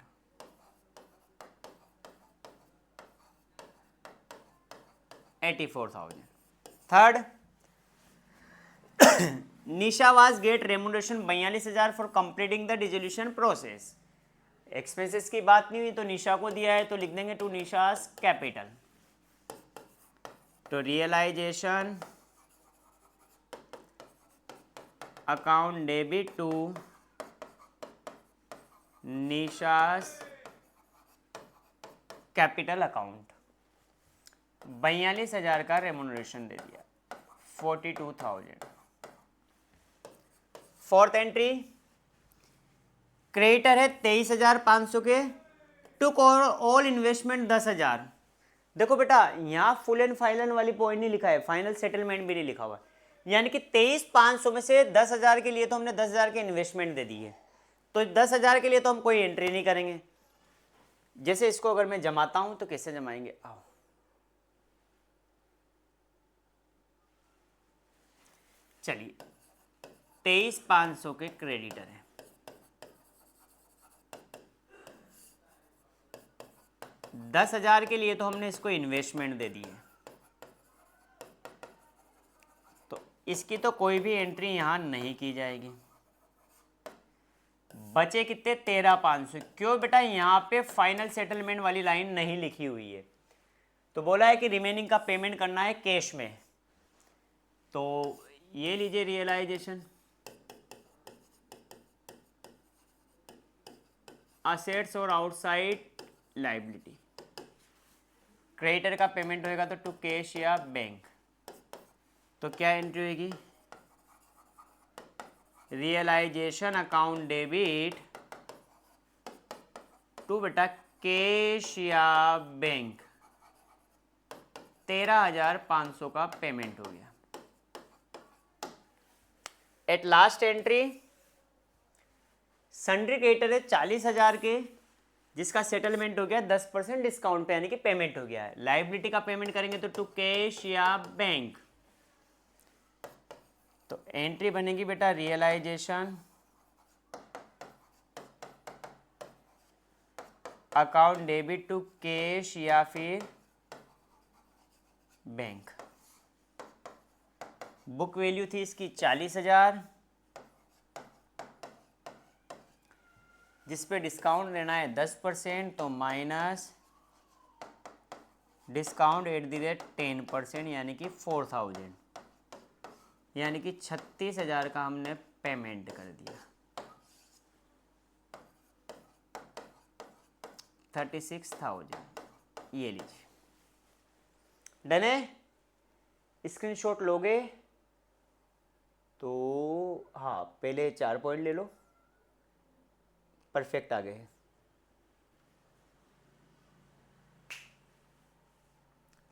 $84,000। Third, Nisha was get remuneration 42,000 for completing the dissolution process. Expenses की बात नहीं हुई तो निशा को दिया है तो लिख देंगे टू निशास कैपिटल, तो realisation account debit to Nisha's capital account, 42,000 का रेमुनरेशन दे दिया, 42,000। फोर्थ एंट्री, क्रेडिटर है 23,500 के, टुक ऑल इन्वेस्टमेंट 10,000। देखो बेटा यहाँ फुल एंड फाइनल वाली पॉइंट नहीं लिखा है, फाइनल सेटलमेंट भी नहीं लिखा हुआ, यानी कि 23,500 में से 10,000 के लिए तो हमने 10,000 के इन्वेस्टमेंट दे दी है, तो 10,000 के लिए तो हम कोई एंट्री नहीं करेंगे। जैसे इसको अगर मैं जमाता हूं तो कैसे जमाएंगे, आओ चलिए, 23,500 के क्रेडिटर हैं, $10,000 के लिए तो हमने इसको इन्वेस्टमेंट दे दी है, तो इसकी तो कोई भी एंट्री यहां नहीं की जाएगी। बचे कितने, 13,500। क्यों बेटा, यहाँ पे फाइनल सेटलमेंट वाली लाइन नहीं लिखी हुई है, तो बोला है कि रिमेनिंग का पेमेंट करना है कैश में, तो ये लीजिए रियलाइजेशन असेट्स और आउटसाइड लाइबिलिटी, क्रेडिटर का पेमेंट होएगा तो टू कैश या बैंक, तो क्या एंट्री होगी, रियलाइजेशन अकाउंट डेबिट टू बेटा कैश या बैंक, 13,500 का पेमेंट हो गया। At last entry, sundry creditor है 40,000 के, जिसका सेटलमेंट हो गया 10% डिस्काउंट पे, यानी कि पेमेंट हो गया है। लाइबिलिटी का पेमेंट करेंगे तो टू कैश या बैंक, तो एंट्री बनेगी बेटा realisation account debit to cash या फिर बैंक। बुक वैल्यू थी इसकी 40,000, जिस पे डिस्काउंट लेना है 10%, तो minus discount at the rate 10%, यानी कि 4,000, यानी कि 36,000 का हमने पेमेंट कर दिया, 36,000। ये लीजिए, डन है। स्क्रीनशॉट लोगे तो हाँ, पहले 4 पॉइंट ले लो, परफेक्ट आ गए हैं,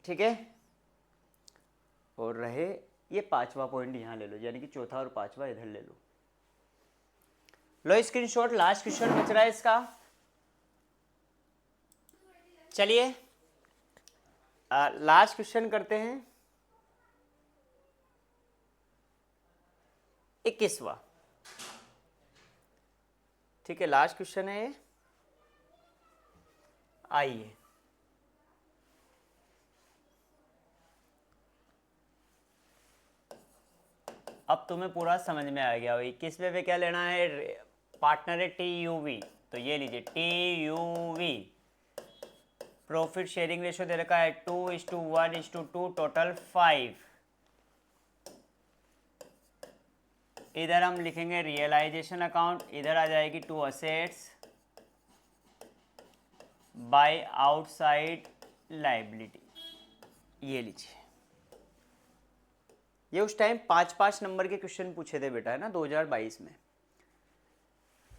ठीक है। और रहे ये 5वां पॉइंट यहाँ ले लो, यानी कि चौथा और 5वां इधर ले लो। लो स्क्रीनशॉट, लास्ट क्वेश्चन बच रहा है इसका। चलिए लास्ट क्वेश्चन करते हैं, 21वां, ठीक है, लास्ट क्वेश्चन है ये। आइए, अब तुम्हें पूरा समझ में आ गया। 21वें पे क्या लेना है, पार्टनर है TUV, तो ये लीजिए TUV, प्रॉफिट शेयरिंग रेशियो दे रखा है 2:1:2, टोटल 5। इधर हम लिखेंगे रियलाइजेशन अकाउंट, इधर आ जाएगी to assets by outside liability. ये लीजिए, ये उस टाइम 5-5 नंबर के क्वेश्चन पूछे थे बेटा, है ना, 2022 में।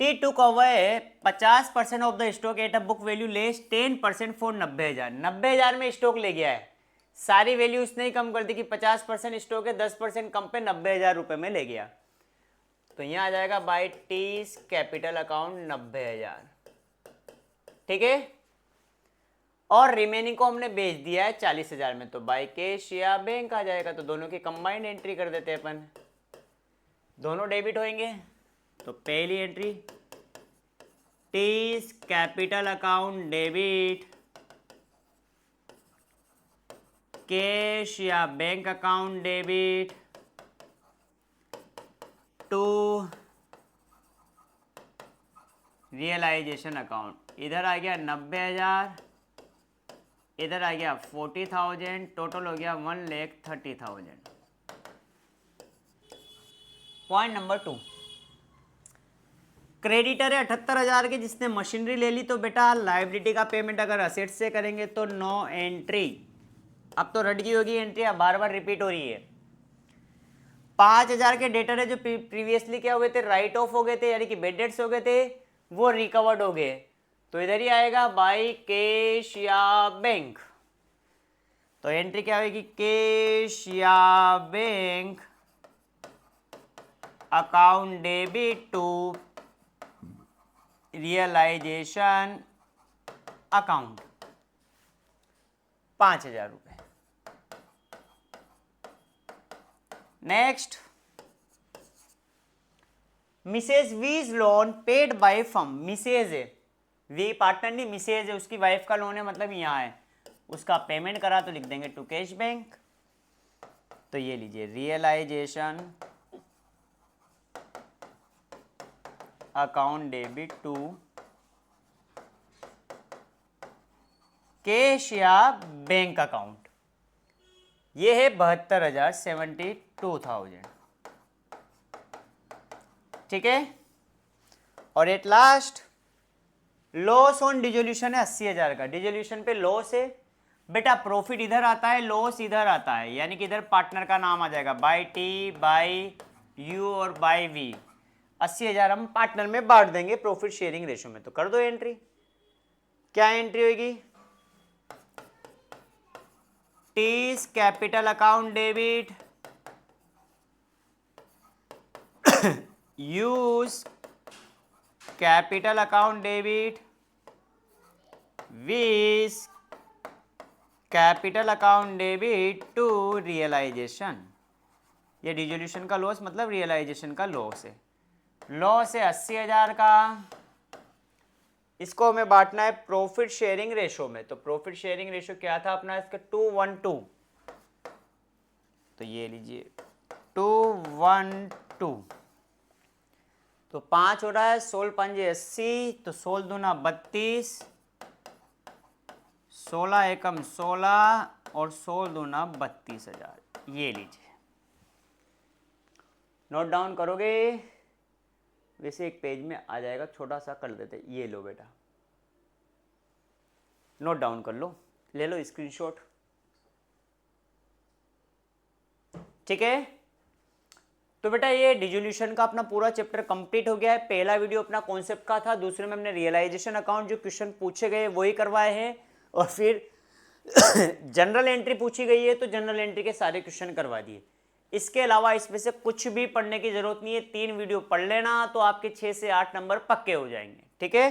T took away 50% of the stock at a book value less 10% for 90,000। 90,000 में स्टॉक ले गया है, सारी वैल्यू उसने ही कम कर दी कि 50% स्टॉक है, 10% कम पे 90,000 रुपये में ले गया। तो यहाँ आ जाएगा बाय टीज कैपिटल अकाउंट 90,000, ठीक है। और रिमेनिंग को हमने बेच दिया है 40,000 में, तो बाय कैश या बैंक आ जाएगा। तो दोनों की कंबाइंड एंट्री कर देते हैं अपन, दोनों डेबिट होंगे। तो पहली entry T's capital account debit, cash या bank account debit to realisation account. इधर आ गया 90,000, इधर आ गया 40,000, टोटल हो गया 1,30,000। पॉइंट नंबर 2, क्रेडिटर है 78,000 के, जिसने मशीनरी ले ली। तो बेटा लाइबिलिटी का पेमेंट अगर असेट से करेंगे तो नो एंट्री। अब तो रट गई होगी एंट्री, अब बार बार रिपीट हो रही है। 5,000 के डेटर है जो प्रीवियसली क्या हुए थे, राइट ऑफ हो गए थे, यानी कि बेड डेट्स हो गए थे, वो रिकवर्ड हो गए। तो इधर ही आएगा बाय कैश या बैंक। तो एंट्री क्या होगी, कैश या bank account debit to realisation account 5,000 रुपये। Next, Mrs V's loan paid by firm. Mrs है, वी पार्टनर नहीं, मिसेज है, उसकी वाइफ का लोन है, मतलब यहाँ है, उसका पेमेंट करा तो लिख देंगे टू कैश बैंक। तो ये लीजिए realisation account debit to cash या बैंक अकाउंट। ये है 72,000, 72,000, ठीक है। और at last loss on dissolution है 80,000 का, डिजोल्यूशन पे लॉस है बेटा। प्रॉफिट इधर आता है, लॉस इधर आता है, यानी कि इधर पार्टनर का नाम आ जाएगा बाय टी, बाय यू और बाय वी। 80,000 हम पार्टनर में बांट देंगे प्रॉफिट शेयरिंग रेशो में। तो कर दो एंट्री, क्या एंट्री होगी, T's capital account debit, U's capital account debit, V's capital account debit to realisation. ये डिजोल्यूशन का लॉस मतलब रियलाइजेशन का लॉस है। लॉस है 80,000 का, इसको हमें बांटना है प्रॉफिट शेयरिंग रेशो में। तो प्रॉफिट शेयरिंग रेशो क्या था अपना, इसका 2:1:2। तो ये लीजिए 2:1:2। तो 5 हो रहा है, 16×5 80, तो 16 दूना 32, 16 एकम 16 और 16 दूना 32,000। ये लीजिए, नोट डाउन करोगे, वैसे एक पेज में आ जाएगा, छोटा सा कर देते। ये लो बेटा, नोट डाउन कर लो, ले लो स्क्रीनशॉट, ठीक है। तो बेटा ये डिजोल्यूशन का अपना पूरा चैप्टर कंप्लीट हो गया है। पहला वीडियो अपना कॉन्सेप्ट का था, दूसरे में हमने रियलाइजेशन अकाउंट जो क्वेश्चन पूछे गए वही करवाए हैं, और फिर जनरल एंट्री पूछी गई है तो जनरल एंट्री के सारे क्वेश्चन करवा दिए। इसके अलावा इसमें से कुछ भी पढ़ने की जरूरत नहीं है, 3 वीडियो पढ़ लेना तो आपके 6 से 8 नंबर पक्के हो जाएंगे, ठीक है।